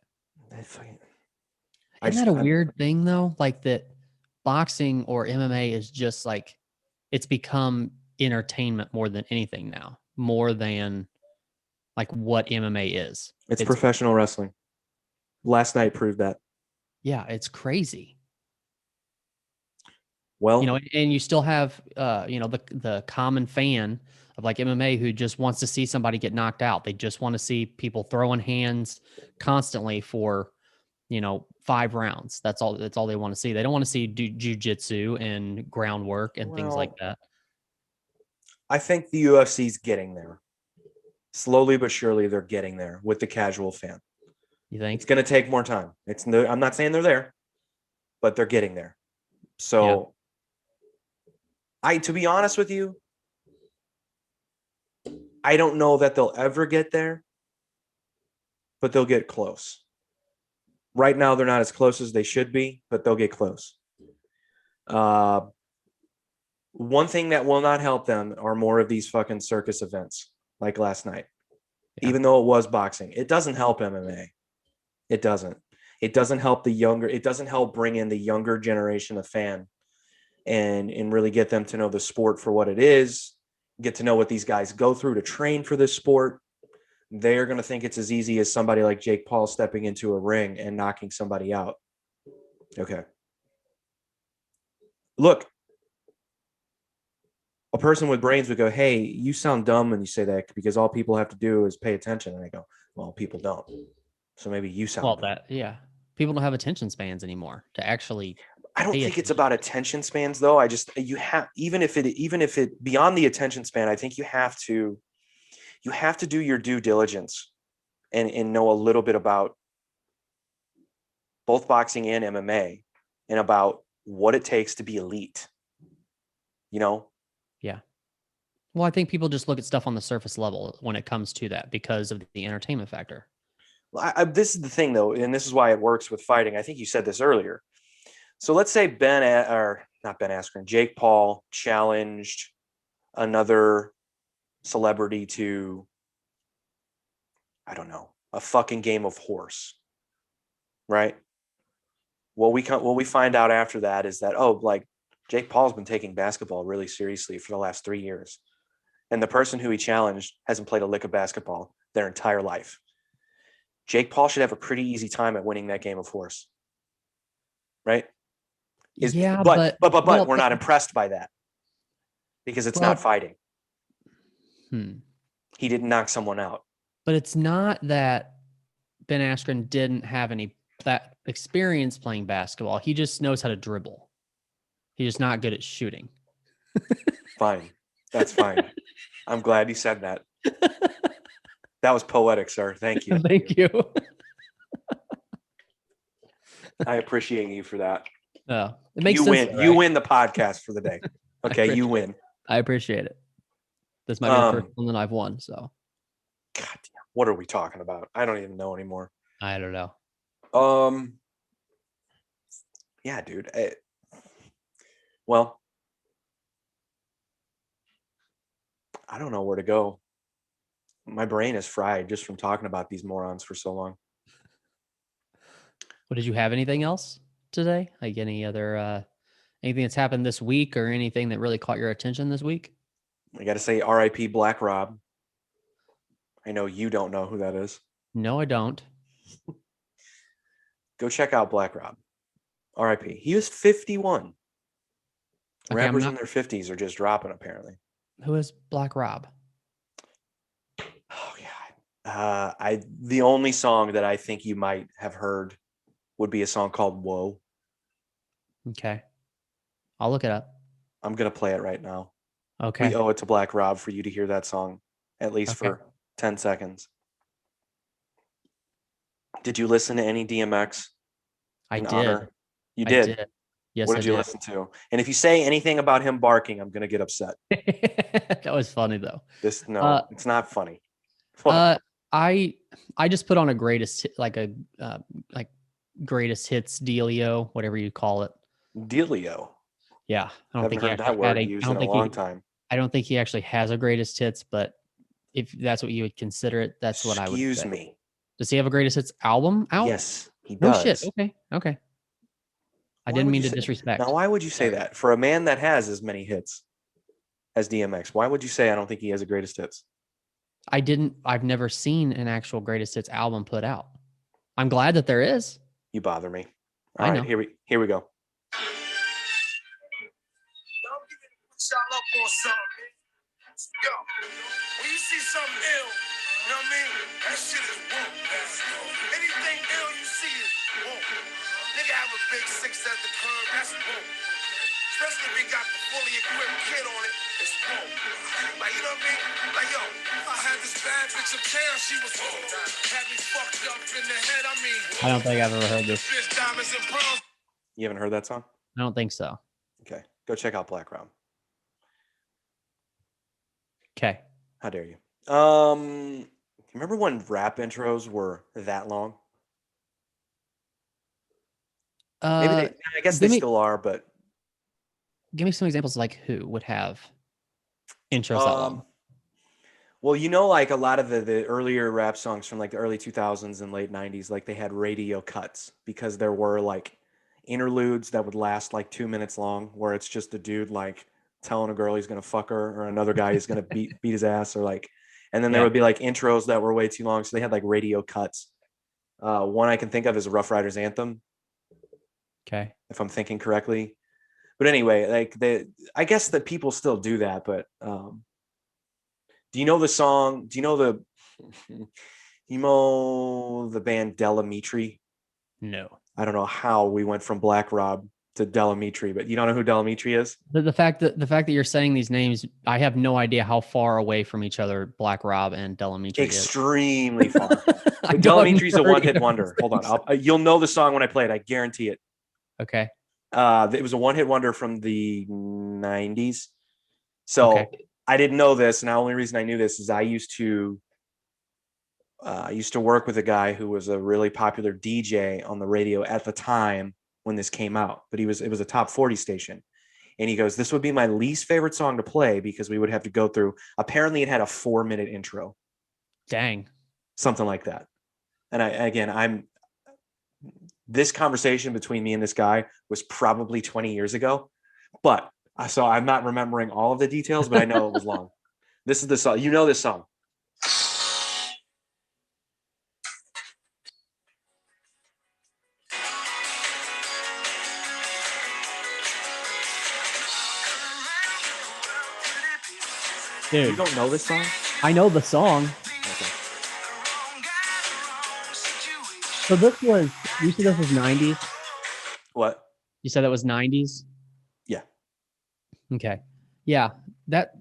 Isn't that a weird thing though? Like that boxing or MMA is just like it's become entertainment more than anything now, more than like what MMA is. It's professional wrestling. Last night proved that. Yeah, it's crazy. Well, and you still have the common fan of like MMA who just wants to see somebody get knocked out. They just want to see people throwing hands constantly for 5 rounds. That's all they want to see. They don't want to see jujitsu and groundwork and things like that. I think the UFC's getting there. Slowly but surely, they're getting there with the casual fan. You think? It's going to take more time. I'm not saying they're there, but they're getting there. So, to be honest with you, I don't know that they'll ever get there, but they'll get close. Right now, they're not as close as they should be, but they'll get close. One thing that will not help them are more of these fucking circus events like last night. Yeah. Even though it was boxing, it doesn't help MMA. It doesn't. It doesn't help it doesn't help bring in the younger generation of fan and really get them to know the sport for what it is, get to know what these guys go through to train for this sport. They're going to think it's as easy as somebody like Jake Paul stepping into a ring and knocking somebody out. Okay. Look, a person with brains would go, hey, you sound dumb when you say that because all people have to do is pay attention. And I go, well, people don't. So maybe you sound dumb. People don't have attention spans anymore to actually. I don't think it's about attention spans though. Even if it beyond the attention span, I think you have to do your due diligence and know a little bit about both boxing and MMA and about what it takes to be elite. Yeah. Well, I think people just look at stuff on the surface level when it comes to that because of the entertainment factor. This is the thing, though, and this is why it works with fighting. I think you said this earlier. So let's say not Ben Askren, Jake Paul challenged another celebrity to, I don't know, a fucking game of horse, right? What we find out after that is that, like Jake Paul's been taking basketball really seriously for the last 3 years. And the person who he challenged hasn't played a lick of basketball their entire life. Jake Paul should have a pretty easy time at winning that game of horse. Right? But we're not impressed by that because it's not fighting. He didn't knock someone out. But it's not that Ben Askren didn't have that experience playing basketball. He just knows how to dribble. He's just not good at shooting. Fine. That's fine. I'm glad you said that. That was poetic, sir. Thank you. Thank you. I appreciate you for that. Oh, it makes you sense. Win. Though, right? You win the podcast for the day. Okay, you win. I appreciate it. This might be the first one that I've won. So, God damn, what are we talking about? I don't even know anymore. I don't know. Yeah, dude. Well, I don't know where to go. My brain is fried just from talking about these morons for so long. Well, did you have anything else today? Like any other anything that's happened this week or anything that really caught your attention this week? I got to say R.I.P. Black Rob. I know you don't know who that is. No, I don't. Go check out Black Rob. R.I.P. He was 51. Okay, rappers in their 50s are just dropping, apparently. Who is Black Rob? Oh, God. The only song that I think you might have heard would be a song called Whoa. Okay. I'll look it up. I'm going to play it right now. Okay. We owe it to Black Rob for you to hear that song, at least for 10 seconds. Did you listen to any DMX? I did. Honor? You did? Yes, what did you listen to? And if you say anything about him barking, I'm going to get upset. That was funny, though. It's not funny. I just put on a greatest greatest hits dealio, whatever you call it. Dealio. Yeah, I haven't heard that word used in a long time. I don't think he actually has a greatest hits, but if that's what you would consider it, that's what I would say. Excuse me. Does he have a greatest hits album out? Yes, he does. Oh shit. Okay. I didn't mean to disrespect. Now, why would you say that? For a man that has as many hits as DMX, why would you say I don't think he has a greatest hits? I've never seen an actual greatest hits album put out. I'm glad that there is. You bother me. All right, here we go. Yo, when you see something ill, you know what I mean? That shit is woke. Anything ill you see is woke. Nigga have a big 6 at the curb, that's woke. Especially if he got the fully equipped kid on it, it's woke. Like, you know what I mean? Like, yo, I had this bad bitch uptown, she was woke. Had me fucked up in the head, I mean. I don't think I've ever heard this. You haven't heard that song? I don't think so. Okay, go check out Black Rob. Okay. How dare you? Remember when rap intros were that long? Maybe I guess they still are, but give me some examples. Like who would have intros that long? Well, you know, like a lot of the earlier rap songs from like the early 2000s and late 90s, like they had radio cuts because there were like interludes that would last like 2 minutes long, where it's just a dude like telling a girl he's gonna fuck her, or another guy is gonna beat his ass, or like, and then there would be like intros that were way too long, so they had like radio cuts. One I can think of is Rough Riders Anthem. Okay, if I'm thinking correctly. But anyway, like I guess that people still do that. But do you know the song? Do you know the band Delamitri? No. I don't know how we went from Black Rob to Delamitri, but you don't know who Delamitri is? The fact that you're saying these names, I have no idea how far away from each other Black Rob and Delamitri Extremely far. Delamitri's a one-hit wonder. Hold on. You'll know the song when I play it. I guarantee it. Okay. It was a one-hit wonder from the 90s. So I didn't know this, and the only reason I knew this is I used to work with a guy who was a really popular DJ on the radio at the time when this came out, but it was a top 40 station. And he goes, this would be my least favorite song to play because we would have to go through. Apparently, it had a 4-minute intro. Dang. Something like that. And this conversation between me and this guy was probably 20 years ago, but so I'm not remembering all of the details, but I know it was long. This is the song. You know this song. Dude, You don't know this song? I know the song. Okay. So this was, you said this was 90s? What? You said that was 90s? Yeah. Okay. Yeah, that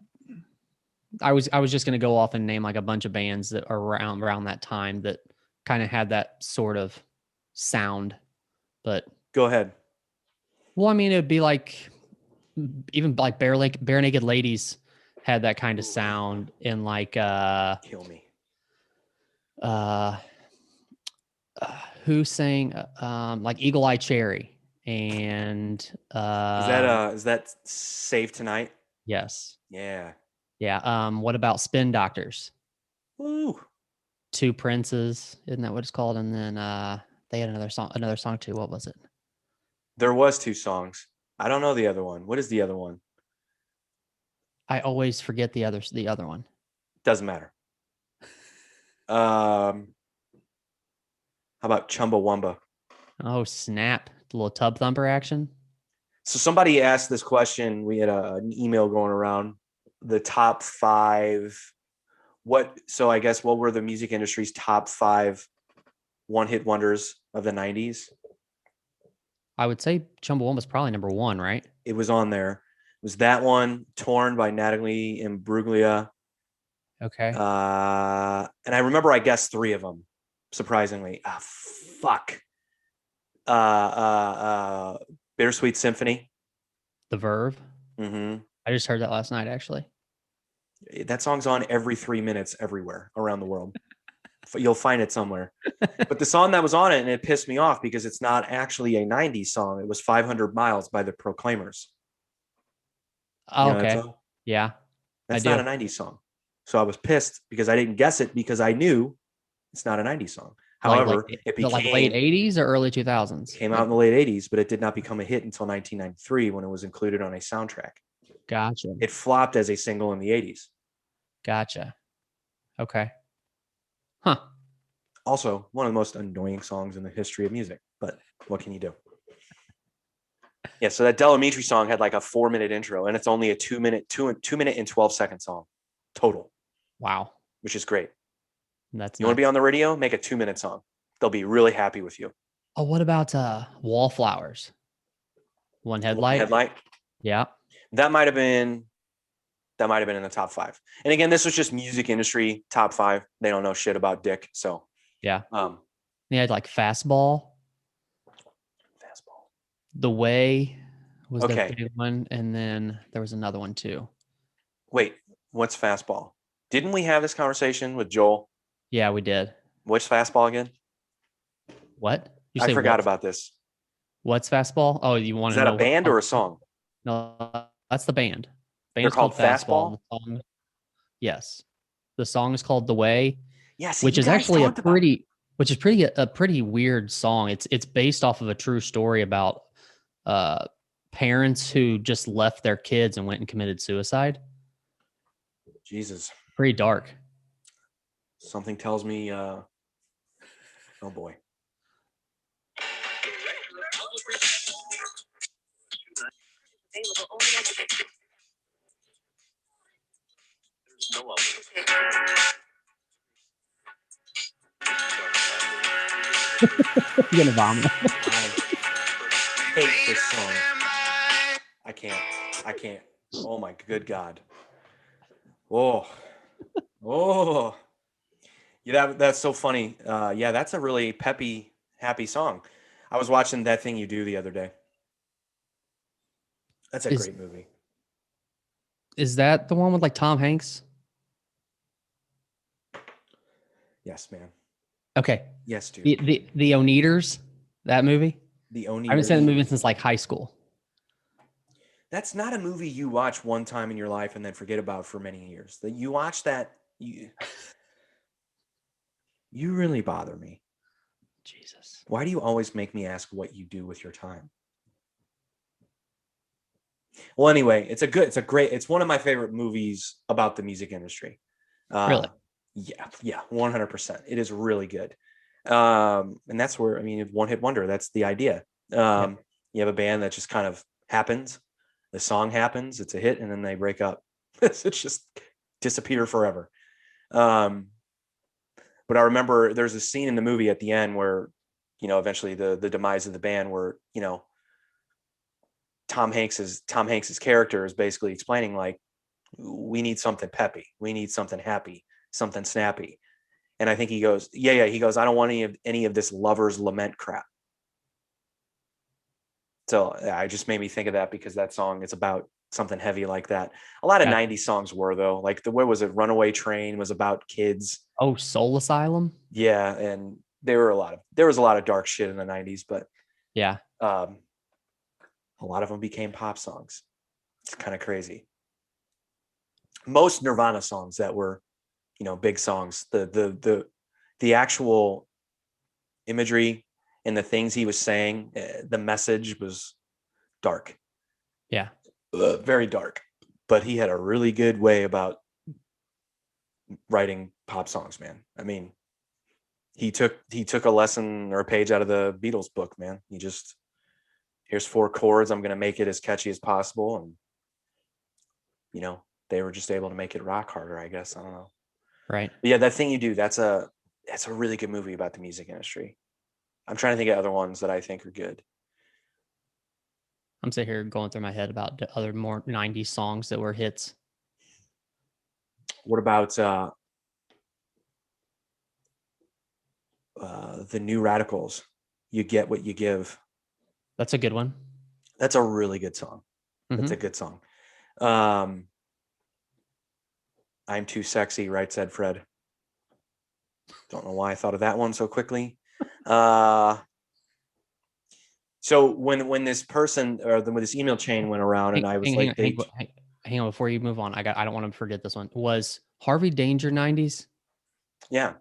I was just going to go off and name like a bunch of bands that are around that time that kind of had that sort of sound. But Go ahead. well, I mean, it'd be like even like Bare Naked Ladies had that kind of sound in like Kill me. Who sang like Eagle Eye Cherry and Is that Save Tonight? yes. Yeah. Yeah. What about Spin Doctors? Woo. Two Princes, isn't that what it's called? And then they had another song too. What was it? There was 2 songs. I don't know the other one. What is the other one? I always forget the other one. Doesn't matter. How about Chumbawamba? Oh snap! The little tub thumper action. So somebody asked this question. We had an email going around. The top 5. So I guess what were the music industry's top 5 one-hit wonders of the 90s? I would say Chumbawamba's probably number 1, right? It was on there. It was that one, Torn by Natalie Imbruglia. Okay. And I remember I guessed 3 of them, surprisingly. Fuck. Bittersweet Symphony. The Verve. Mm-hmm. I just heard that last night, actually. That song's on every 3 minutes everywhere around the world. You'll find it somewhere. But the song that was on it, and it pissed me off because it's not actually a 90s song. It was 500 Miles by the Proclaimers. Oh, You know that okay. song? Yeah. That's not a 90s song. So I was pissed because I didn't guess it because I knew it's not a 90s song. However, it became like late 80s or early 2000s. Came out in the late 80s, but it did not become a hit until 1993 when it was included on a soundtrack. Gotcha. It flopped as a single in the 80s. Gotcha. Okay. Huh. Also, one of the most annoying songs in the history of music, but what can you do? Yeah, so that Delamitri song had like a 4-minute intro, and it's only a 2-minute and 12-second song total. Wow. Which is great. That's you want to be on the radio? Make a 2-minute song. They'll be really happy with you. Oh, what about Wallflowers? One Headlight. Yeah. That might have been in the top 5. And again, this was just music industry top 5. They don't know shit about dick. So yeah. They had like Fastball. The Way was the big one. And then there was another one too. Wait, what's Fastball? Didn't we have this conversation with Joel? Yeah, we did. What's Fastball again? What? I forgot about this. What's Fastball? Oh, you want to know? Is that a band or a song? No, that's the band. They're called Fastball? Yes. The song is called The Way. Yes, which is actually a pretty weird song. It's based off of a true story about parents who just left their kids and went and committed suicide. Jesus. Pretty dark. Something tells me oh boy. You're gonna vomit. I hate this song. I can't. Oh my good God. Oh. Yeah, that's so funny. Yeah, that's a really peppy, happy song. I was watching That Thing You Do the other day. That's a great movie. Is that the one with like Tom Hanks? Yes, man. Okay. Yes, dude. The Oneaters, that movie. The I Oni. haven't seen the movie since like high school. That's not a movie you watch one time in your life and then forget about for many years. That you watch that, you really bother me. Jesus. Why do you always make me ask what you do with your time? Well, anyway, it's one of my favorite movies about the music industry. Really? Yeah, 100%. It is really good. And that's where, I mean, one hit wonder, that's the idea. You have a band that just kind of happens. The song happens, it's a hit, and then they break up. It's just disappear forever. But I remember there's a scene in the movie at the end where, eventually the demise of the band, where, Tom Hanks's character is basically explaining, like, we need something peppy, we need something happy, something snappy. And I think he goes, yeah. He goes, I don't want any of this lover's lament crap. So I just made me think of that, because that song is about something heavy like that. A lot of 90s songs were, though. Like what was it? Runaway Train was about kids. Oh, Soul Asylum. Yeah, and there was a lot of dark shit in the 90s, but yeah, a lot of them became pop songs. It's kind of crazy. Most Nirvana songs that were, big songs, the actual imagery and the things he was saying, the message was dark. Yeah. Very dark. But he had a really good way about writing pop songs, man. I mean, he took a lesson or a page out of the Beatles book, man. He just, here's 4 chords, I'm going to make it as catchy as possible. And, they were just able to make it rock harder, I guess. I don't know. Right. But yeah, That Thing You Do, that's a really good movie about the music industry. I'm trying to think of other ones that I think are good. I'm sitting here going through my head about the other more 90s songs that were hits. What about the New Radicals? You Get What You Give. That's a good one. That's a really good song. That's a good song. I'm Too Sexy, Right Said Fred. Don't know why I thought of that one so quickly. So when this person, or when this email chain went around, and I was like, hang on before you move on. I don't want to forget this one. Was Harvey Danger 90s? Yeah.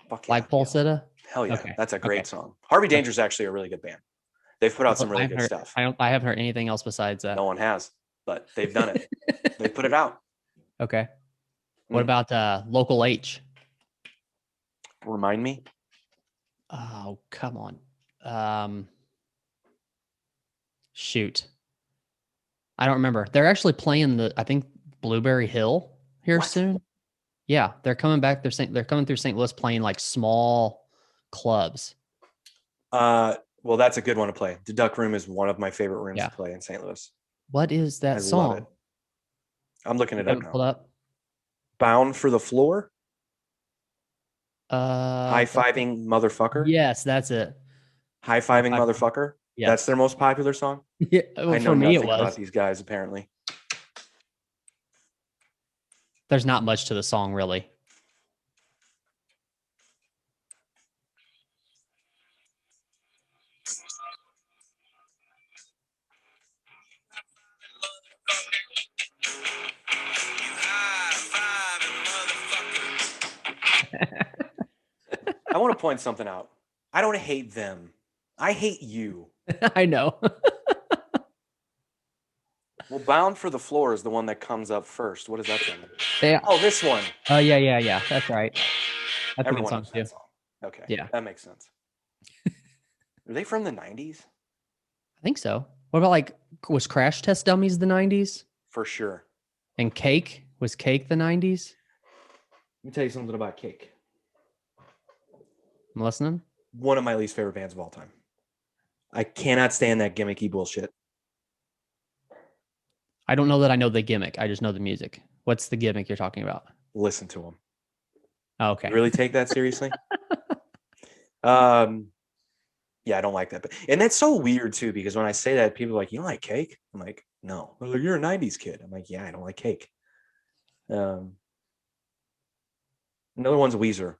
Fuck yeah. Like Paul Sitta? Hell yeah. Okay. That's a great song. Harvey Danger is actually a really good band. They've put out some really good stuff. I haven't heard anything else besides that. No one has, but they've done it. They put it out. Okay. What about Local H? Remind me. Oh, come on. Shoot. I don't remember. They're actually playing I think Blueberry Hill here soon. Yeah, they're coming back. They're coming through St. Louis playing like small clubs. Well, that's a good one to play. The Duck Room is one of my favorite rooms to play in St. Louis. What is that song? Love it. I'm looking it up now. Pull up. Bound for the Floor? High-fiving motherfucker? Yes, that's it. High-fiving motherfucker? Yes. That's their most popular song? Yeah, well, I know nothing about these guys, apparently. There's not much to the song, really. I want to point something out. I don't hate them. I hate you. I know. Well, Bound for the Floor is the one that comes up first. What is that song? Yeah. Oh, this one. Oh, yeah. That's right. That's Everyone a knows good that song song. Okay. Yeah. That makes sense. Are they from the 90s? I think so. What about was Crash Test Dummies the 90s? For sure. And Cake? Was Cake the 90s? Let me tell you something about Cake. I'm listening. One of my least favorite bands of all time. I cannot stand that gimmicky bullshit. I don't know that I know the gimmick. I just know the music. What's the gimmick you're talking about? Listen to them. Oh, okay. You really take that seriously? Yeah, I don't like that. And that's so weird too, because when I say that, people are like, you don't like Cake? I'm like, no. They're like, you're a 90s kid. I'm like, yeah, I don't like Cake. Another one's Weezer.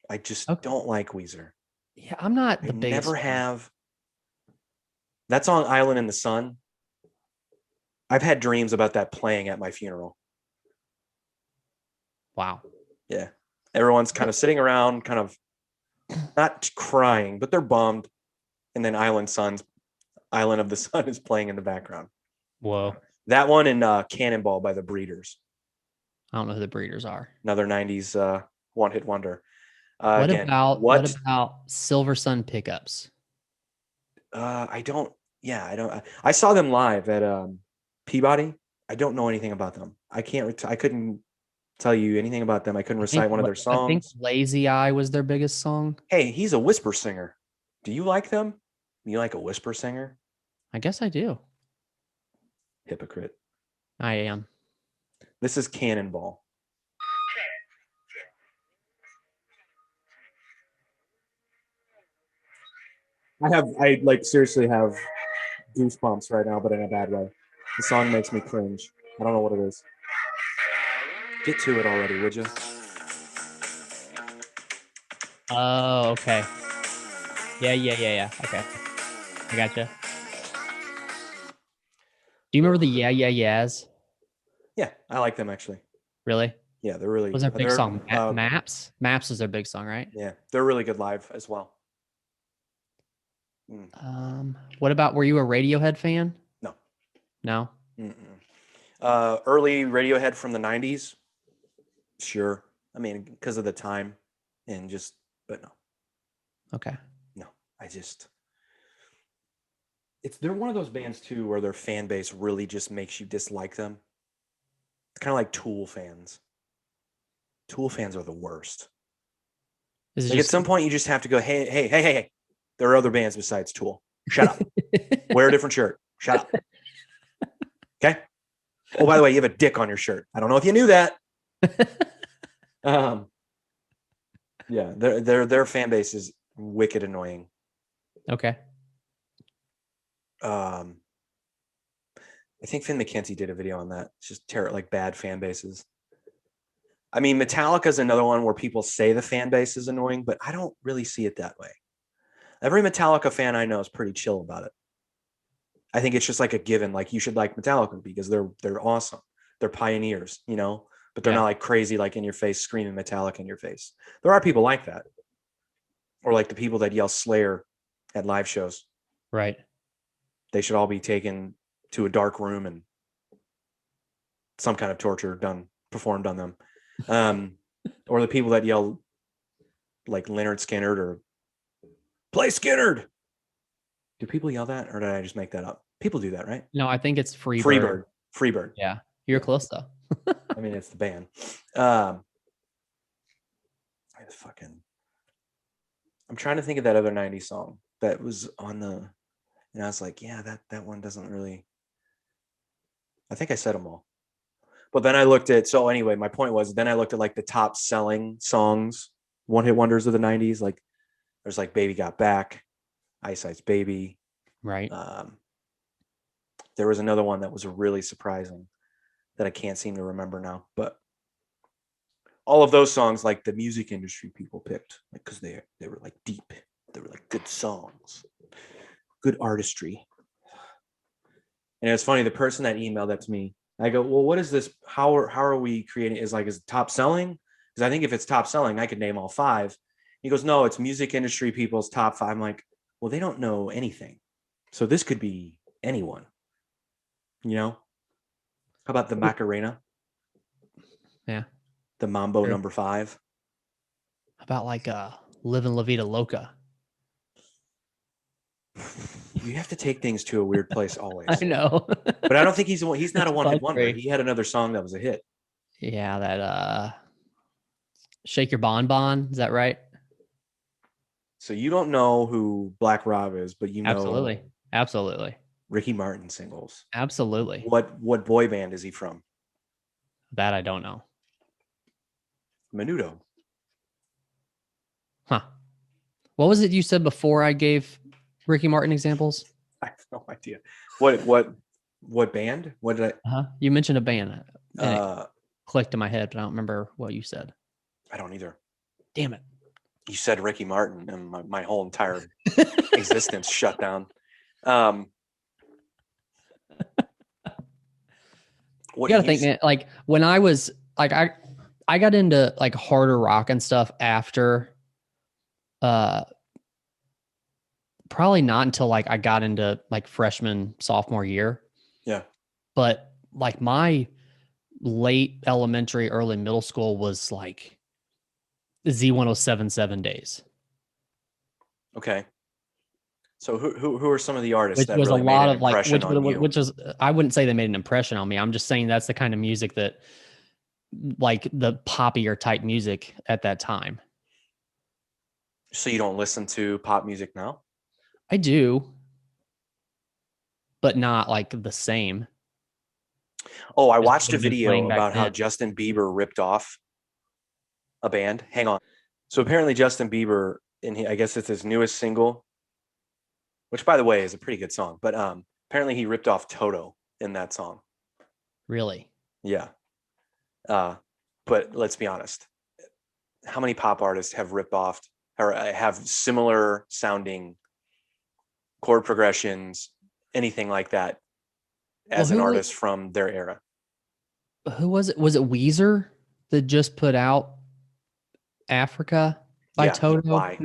I just don't like Weezer. Yeah, I'm not I the biggest never fan. have. That song Island in the Sun. I've had dreams about that playing at my funeral. Wow. Yeah. Everyone's kind of sitting around, kind of not crying, but they're bummed. And then Island of the Sun is playing in the background. Whoa. That one and Cannonball by the Breeders. I don't know who the Breeders are. Another 90s one-hit wonder. What Again, about Silver Sun Pickups? I don't. Yeah, I don't. I saw them live at Peabody. I don't know anything about them. I couldn't tell you anything about them. I couldn't recite one of their songs. I think Lazy Eye was their biggest song. Hey, he's a whisper singer. Do you like them? You like a whisper singer? I guess I do. Hypocrite. I am. This is Cannonball. I like seriously have goosebumps right now, but in a bad way. The song makes me cringe. I don't know what it is. Get to it already, would you? Oh, okay. Yeah. Okay. I gotcha. Do you remember the Yeah Yeahs? Yeah, I like them actually. Really? Yeah, they're really. What was their big song? uh, Maps? Maps is their big song, right? Yeah, they're really good live as well. What about, were you a Radiohead fan? No. No? Early Radiohead from the 90s. Sure. I mean, because of the time and just, but no. Okay. No, they're one of those bands too, where their fan base really just makes you dislike them. It's kind of like Tool fans. Tool fans are the worst. Is it Like just, at some point you just have to go, hey. There are other bands besides Tool. Shut up. Wear a different shirt. Shut up. Okay. Oh, by the way, you have a dick on your shirt. I don't know if you knew that. Yeah, their fan base is wicked annoying. okay. I think Finn McKenzie did a video on that. It's just like bad fan bases. I mean, Metallica is another one where people say the fan base is annoying, but I don't really see it that way. Every Metallica fan I know is pretty chill about it. I think it's just like a given. Like you should like Metallica because they're awesome. They're pioneers, but they're not like crazy, like in your face, screaming Metallica in your face. There are people like that, or like the people that yell Slayer at live shows. Right. They should all be taken to a dark room and some kind of torture performed on them. Or the people that yell like Leonard Skinner or play Skinnerd. Do people yell that, or did I just make that up? People do that, right? No, I think it's Freebird. Freebird. Yeah. You're close though. I mean, it's the band. I'm trying to think of that other 90s song that was on the, and I was like, yeah, that one doesn't really, I think I said them all. But then I looked at, so anyway, my point was, then I looked at like the top selling songs, one-hit wonders of the 90s. Like there's like Baby Got Back, Ice Ice Baby. Right. There was another one that was really surprising that I can't seem to remember now, but all of those songs, like the music industry people picked, like, cause they were like deep. They were like good songs, good artistry. And it's funny, the person that emailed that to me, I go, well, what is this? How are we creating? Is it top selling? Because I think if it's top selling, I could name all 5. He goes, no, it's music industry people's top 5. I'm like, well, they don't know anything. So this could be anyone, How about the Macarena? Yeah. The Mambo number 5. How about like Livin' La Vida Loca? You have to take things to a weird place always. I know. But I don't think he's not a one-hit wonder. He had another song that was a hit. Yeah, that Shake Your Bon Bon, is that right? So you don't know who Black Rob is, but you know Absolutely. Ricky Martin singles. Absolutely. What boy band is he from? That I don't know. Menudo. Huh. What was it you said before I gave Ricky Martin examples? I have no idea. What band? What did I? You mentioned a band. clicked in my head, but I don't remember what you said. I don't either. Damn it. You said Ricky Martin, and my whole entire existence shut down. What You gotta think, man, like when I was like, I got into like harder rock and stuff after, probably not until like I got into like freshman, sophomore year. Yeah. But like my late elementary, early middle school was like Z1077 days. Okay. So who are some of the artists Which that was really a made lot an of like, impression on you? which was, I wouldn't say they made an impression on me. I'm just saying that's the kind of music that, like the poppier type music at that time. So you don't listen to pop music now? I do, but not like the same. Oh, I Just watched a would've been video playing back about how then. Justin Bieber ripped off a band. Hang on. So apparently Justin Bieber, I guess it's his newest single, which by the way is a pretty good song, but apparently he ripped off Toto in that song. Really? Yeah. But let's be honest. How many pop artists have ripped off or have similar sounding chord progressions, anything like that, as an artist from their era? Who was it? Was it Weezer that just put out Africa by Toto? Why?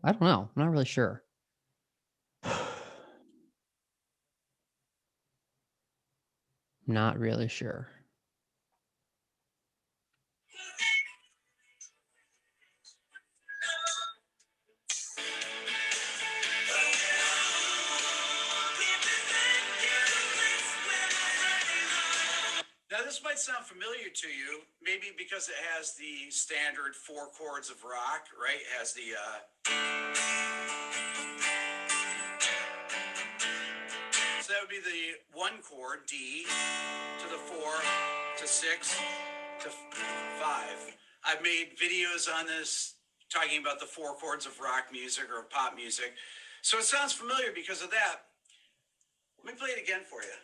I don't know. I'm not really sure. Not really sure. Now, this might sound familiar to you, maybe because it has the standard 4 chords of rock, right? It has the so that would be the 1 chord, D, to the 4, to 6, to 5. I've made videos on this talking about the 4 chords of rock music or pop music. So it sounds familiar because of that. Let me play it again for you.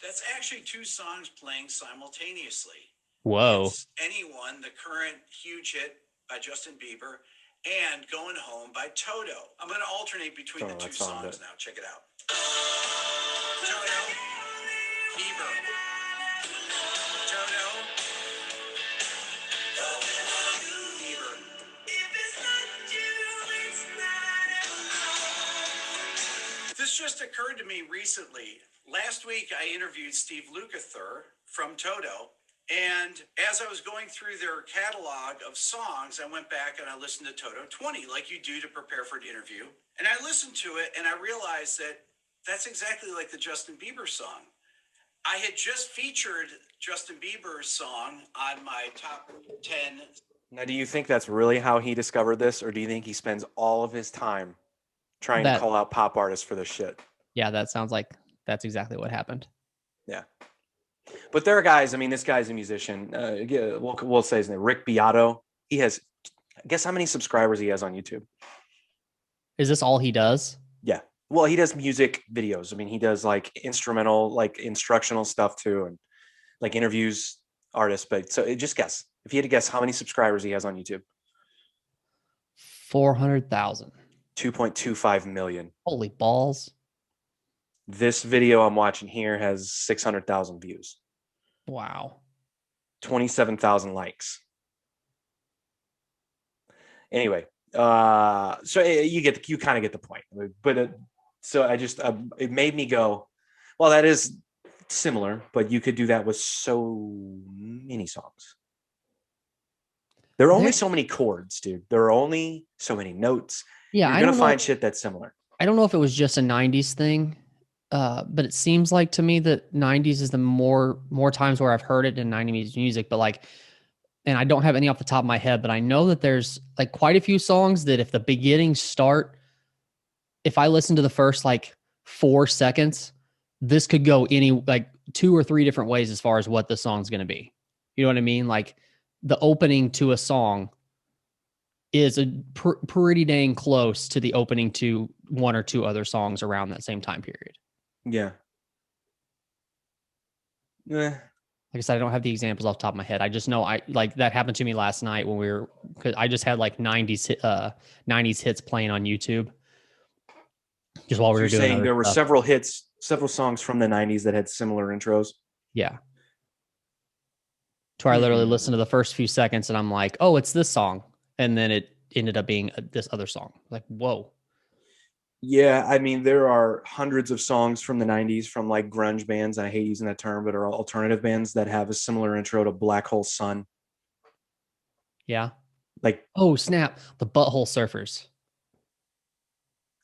That's actually 2 songs playing simultaneously. Whoa. It's Anyone, the current huge hit by Justin Bieber, and Going Home by Toto. I'm going to alternate between the 2 songs now. Check it out. Toto, Bieber. Toto, Bieber. This just occurred to me recently. Last week, I interviewed Steve Lukather from Toto, and as I was going through their catalog of songs, I went back and I listened to Toto 20, like you do to prepare for an interview. And I listened to it, and I realized that that's exactly like the Justin Bieber song. I had just featured Justin Bieber's song on my top 10. Now, do you think that's really how he discovered this, or do you think he spends all of his time trying to call out pop artists for this shit? Yeah, that sounds like that's exactly what happened. Yeah. But there are guys, I mean, this guy's a musician. We'll say his name, Rick Beato. He has, guess how many subscribers he has on YouTube? Is this all he does? Yeah. Well, he does music videos. I mean, he does like instrumental, like instructional stuff too, and like interviews artists. But so just guess. If you had to guess how many subscribers he has on YouTube? 400,000. 2.25 million. Holy balls. This video I'm watching here has 600,000 views. Wow. 27,000 likes. Anyway, so you kind of get the point. But it made me go, well, that is similar, but you could do that with so many songs. There are only so many chords, dude. There are only so many notes. Yeah, you're gonna find shit that's similar. I don't know if it was just a 90s thing, but it seems like to me that 90s is the more times where I've heard it in 90s music, but like, and I don't have any off the top of my head, but I know that there's like quite a few songs that if the beginnings start, if I listen to the first like 4 seconds, this could go any like 2 or 3 different ways as far as what the song's going to be. You know what I mean? Like the opening to a song is a pretty dang close to the opening to one or two other songs around that same time period. Yeah. Like I said, I don't have the examples off the top of my head. I just know that happened to me last night when because I just had like 90s hits playing on YouTube. Just while we were doing saying there were stuff. several songs from the 90s that had similar intros. Yeah. To where I literally listened to the first few seconds and I'm like, oh, it's this song. And then it ended up being this other song. Like, whoa. Yeah, I mean, there are hundreds of songs from the 90s from like grunge bands, and I hate using that term, but are alternative bands that have a similar intro to Black Hole Sun. Yeah. Like, oh, snap. The Butthole Surfers.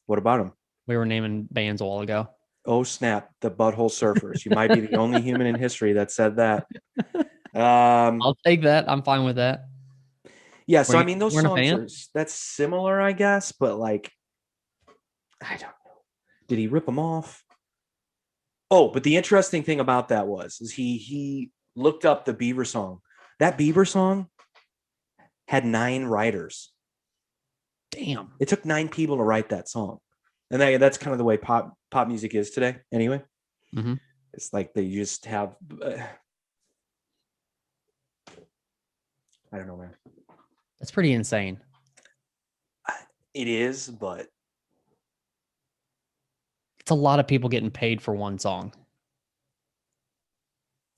What about them? We were naming bands a while ago. Oh, snap. The Butthole Surfers. You might be the only human in history that said that. I'll take that. I'm fine with that. Yeah, so I mean, those songs are that's similar, I guess, but like, I don't know. Did he rip them off? Oh, but the interesting thing about that is he looked up the Bieber song. That Bieber song had 9 writers. Damn. It took 9 people to write that song. And that's kind of the way pop music is today anyway. Mm-hmm. It's like they just have I don't know, man. That's pretty insane. It is, but it's a lot of people getting paid for one song.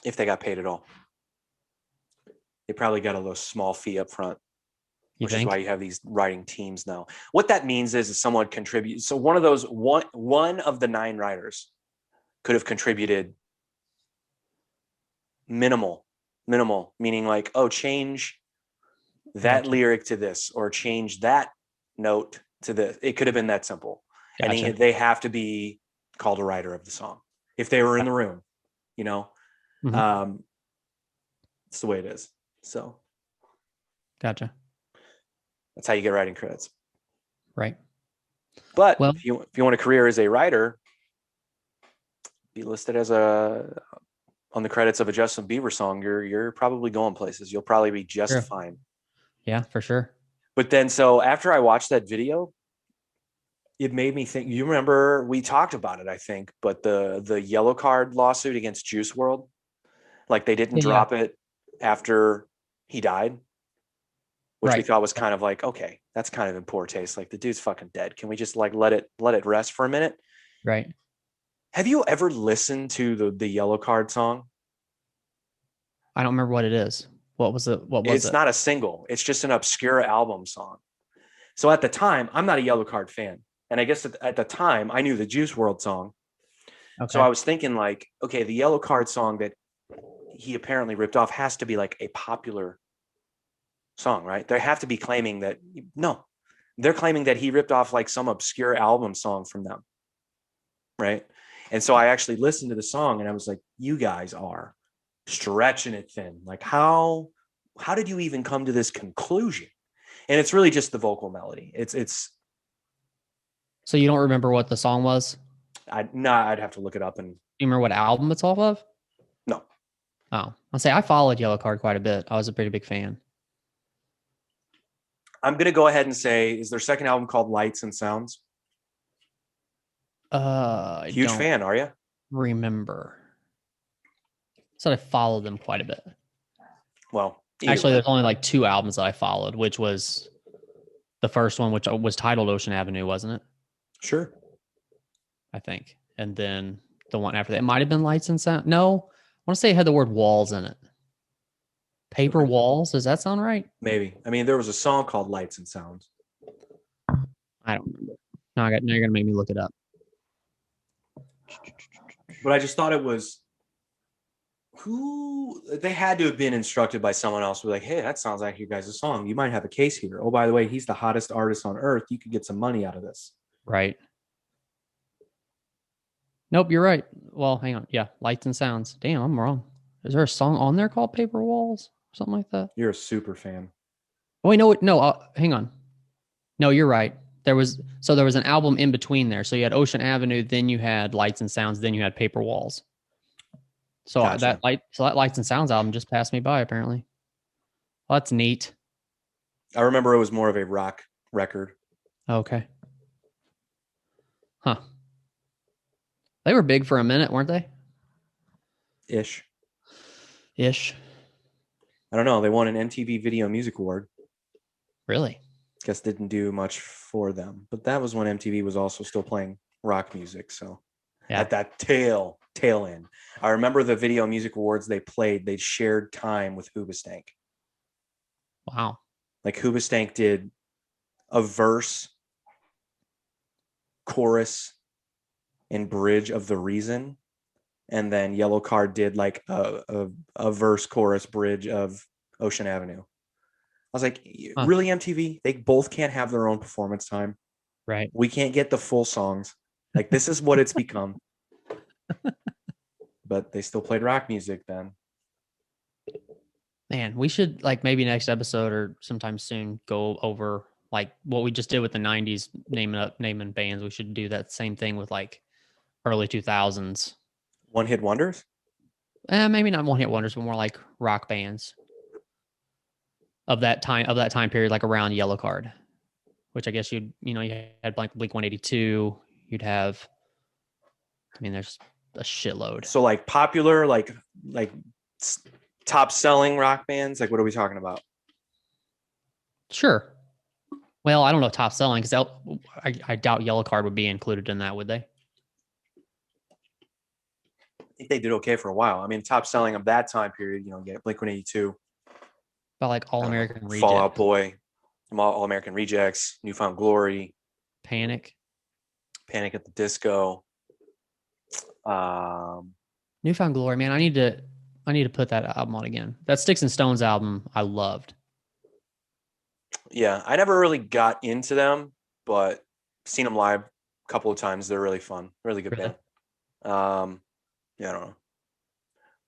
If they got paid at all. They probably got a little small fee up front. Which is why you have these writing teams now. What that means is someone contributes. So one of the 9 writers could have contributed minimal, meaning like, oh, change that lyric to this or change that note to this. It could have been that simple. Gotcha. And they have to be called a writer of the song if they were in the room, you know. Mm-hmm. It's the way it is. So, gotcha. That's how you get writing credits. Right. But if you want a career as a writer, be listed as on the credits of a Justin Bieber song, you're probably going places. You'll probably be just fine. Yeah, for sure. But then so after I watched that video, it made me think, you remember we talked about it, I think, but the yellow card lawsuit against Juice WRLD, like they didn't drop it after he died. Which we thought was kind of like, okay, that's kind of in poor taste. Like the dude's fucking dead. Can we just like let it rest for a minute? Right. Have you ever listened to the Yellow Card song? I don't remember what it is. What was it? It's not a single. It's just an obscure album song. So at the time, I'm not a Yellow Card fan. And I guess at the time, I knew the Juice WRLD song. Okay. So I was thinking like, okay, the Yellow Card song that he apparently ripped off has to be like a popular song, right? They have to be claiming that they're claiming that he ripped off like some obscure album song from them, right? And so I actually listened to the song and I was like, you guys are stretching it thin. Like how did you even come to this conclusion? And it's really just the vocal melody. It's So you don't remember what the song was? I'd have to look it up. And you remember what album it's off of? No. Oh, I'll say I followed Yellow Card quite a bit. I was a pretty big fan. I'm going to go ahead and say, is their second album called Lights and Sounds? Huge fan, are you? Remember. So I followed them quite a bit. Well, actually, there's only like 2 albums that I followed, which was the first one, which was titled Ocean Avenue, wasn't it? Sure. I think. And then the one after that, it might have been Lights and Sound. No, I want to say it had the word walls in it. Paper Walls. Does that sound right? Maybe. I mean, there was a song called Lights and Sounds. I don't remember. Now you're going to make me look it up. But I just thought it was they had to have been instructed by someone else. We're like, hey, that sounds like you guys' song. You might have a case here. Oh, by the way, he's the hottest artist on earth. You could get some money out of this. Right. Nope, you're right. Well, hang on. Yeah, Lights and Sounds. Damn, I'm wrong. Is there a song on there called Paper Walls? Something like that? You're a super fan. Oh, wait, no, hang on. No, you're right. There was an album in between there. So you had Ocean Avenue, then you had Lights and Sounds, then you had Paper Walls. So that Lights and Sounds album just passed me by, apparently. Well, that's neat. I remember it was more of a rock record. Okay. Huh. They were big for a minute, weren't they? Ish. Ish. I don't know. They won an MTV Video Music Award. Really? Guess didn't do much for them. But that was when MTV was also still playing rock music. So Yeah. at that tail end. I remember the Video Music Awards they played, they shared time with Hoobastank. Wow. Like Hoobastank did a verse, chorus, and bridge of The Reason. And then Yellow Card did like a verse, chorus, bridge of Ocean Avenue. I was like, really, MTV? They both can't have their own performance time. Right. We can't get the full songs. Like, this is what it's become. But they still played rock music then. Man, we should like maybe next episode or sometime soon go over like what we just did with the 90s naming bands. We should do that same thing with like early 2000s. One hit wonders? Maybe not one hit wonders, but more like rock bands of that time period, like around Yellow Card, which I guess you had like Blink 182. You'd have, I mean, there's a shitload. So like popular, like top selling rock bands. Like, what are we talking about? Sure. Well, I don't know top selling because I doubt Yellow Card would be included in that, would they? I think they did okay for a while. I mean, top selling of that time period, you get Blink 182. About like All American Rejects. Fall Out Boy, All American Rejects, Newfound Glory, Panic at the Disco. Newfound Glory, man. I need to put that album on again. That Sticks and Stones album I loved. Yeah, I never really got into them, but seen them live a couple of times. They're really fun, really good band. Yeah, I don't know.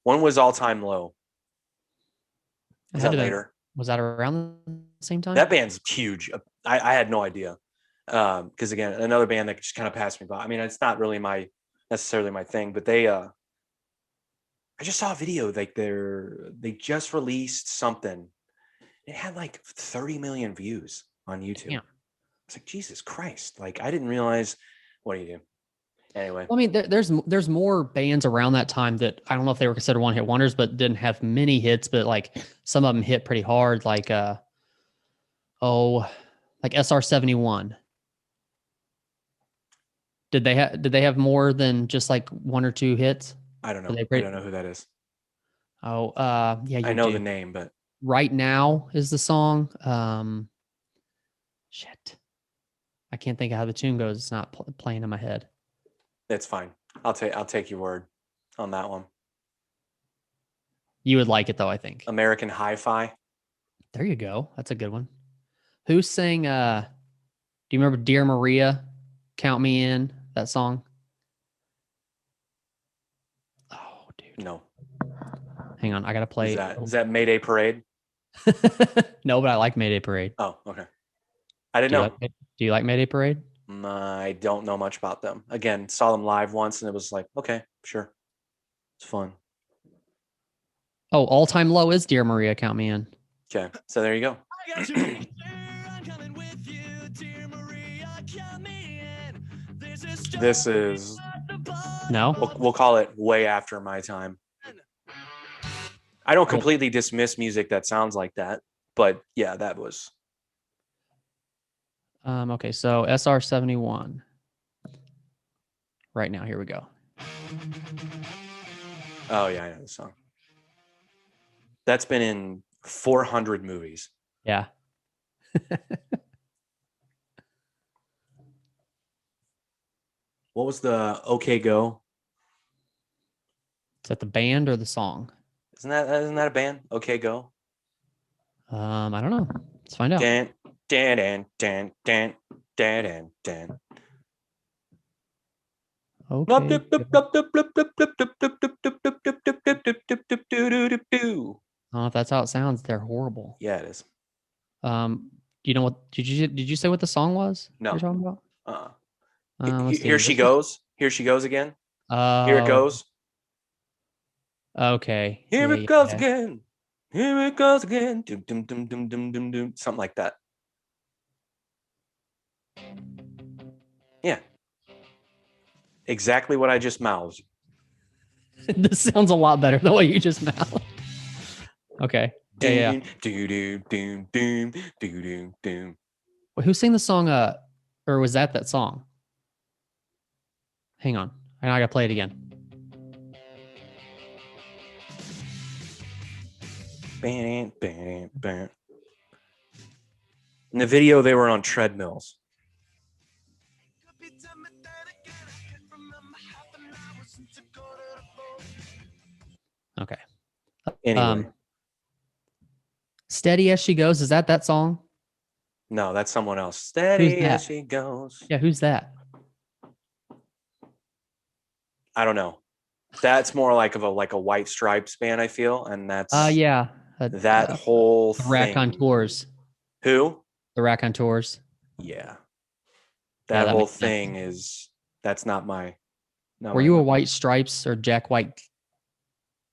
One was All Time Low. Is that later? Was that around the same time? That band's huge. I had no idea. Because again, another band that just kind of passed me by. I mean, it's not really necessarily my thing, but they I just saw a video like they just released something. It had like 30 million views on YouTube. Yeah. I was like, Jesus Christ. Like, I didn't realize. What do you do? Anyway. I mean, there's more bands around that time that I don't know if they were considered one hit wonders, but didn't have many hits, but like some of them hit pretty hard. Like, like SR-71. Did they have more than just like one or two hits? I don't know. I don't know who that is. Oh, yeah. I know the name, but Right Now is the song. Shit. I can't think of how the tune goes. It's not playing in my head. It's fine. I'll take your word on that one. You would like it though, I think. American Hi-Fi. There you go. That's a good one. Who sang do you remember Dear Maria? Count Me In, that song? Oh, dude. No. Hang on, I gotta play. Is that Mayday Parade? No, but I like Mayday Parade. Oh, okay. I didn't know. Do you like Mayday Parade? I don't know much about them. Again, saw them live once and it was like, okay, sure. It's fun. Oh, All Time Low is Dear Maria, Count Me In. Okay, so there you go. This is... No? We'll call it way after my time. I don't completely dismiss music that sounds like that, but yeah, that was... Okay, so SR-71. Right now, here we go. Oh yeah, I know the song. That's been in 400 movies. Yeah. What was the OK Go? Is that the band or the song? Isn't that a band? OK Go? I don't know. Let's find out. Dan, dan, dan, dan, dan, dan, dan, dan. Okay. I don't know if that's how it sounds. They're horrible. Yeah, it is. You know what? Did you say what the song was? No. You're talking about? Here she goes. Here she goes again. Here it goes. Okay. Here it goes again. Here it goes again. Doom, doom, doom, doom, doom, doom, doom. Something like that. Yeah. Exactly what I just mouthed. This sounds a lot better than what you just mouthed. Okay. Yeah. Doom, doom, doom, doom, doom, doom, doom. Wait, who sang the song? Or was that song? Hang on. I gotta play it again. Bam, bam, bam. In the video, they were on treadmills. Okay. Anyway, Steady as She Goes. Is that song? no, that's someone else. Steady that? as she goes. Yeah. Who's that? I don't know. That's more like a White Stripes band, I feel, and that's Yeah. that whole the thing. Raconteurs. Who? The Raconteurs. Yeah. Yeah, That that whole makes sense. thing that's not my. Not Were my- you a White Stripes or Jack White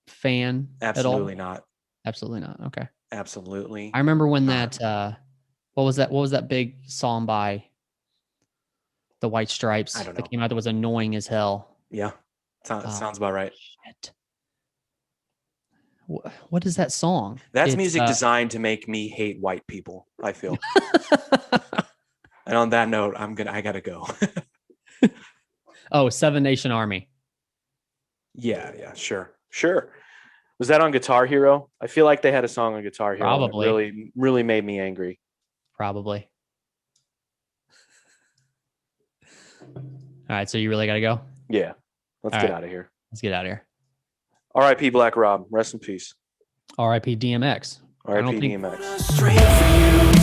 fan Absolutely at all? not. Absolutely not. Okay. Absolutely. I remember when not. that what was that big song by the White Stripes I don't that know. came out that was annoying as hell? Yeah. Sounds about right. Shit. What is that song? That's It's, music designed to make me hate white people, I feel. And on that note, I gotta go. Oh, Seven Nation Army. Yeah, sure. Was that on Guitar Hero? I feel like they had a song on Guitar Hero. Probably. And it really made me angry. Probably. All right, so you really got to go? Yeah. Let's All get right. out of here. Let's get out of here. R.I.P. Black Rob. Rest in peace. R.I.P. DMX. I don't R.I.P. think- DMX. Straight for you.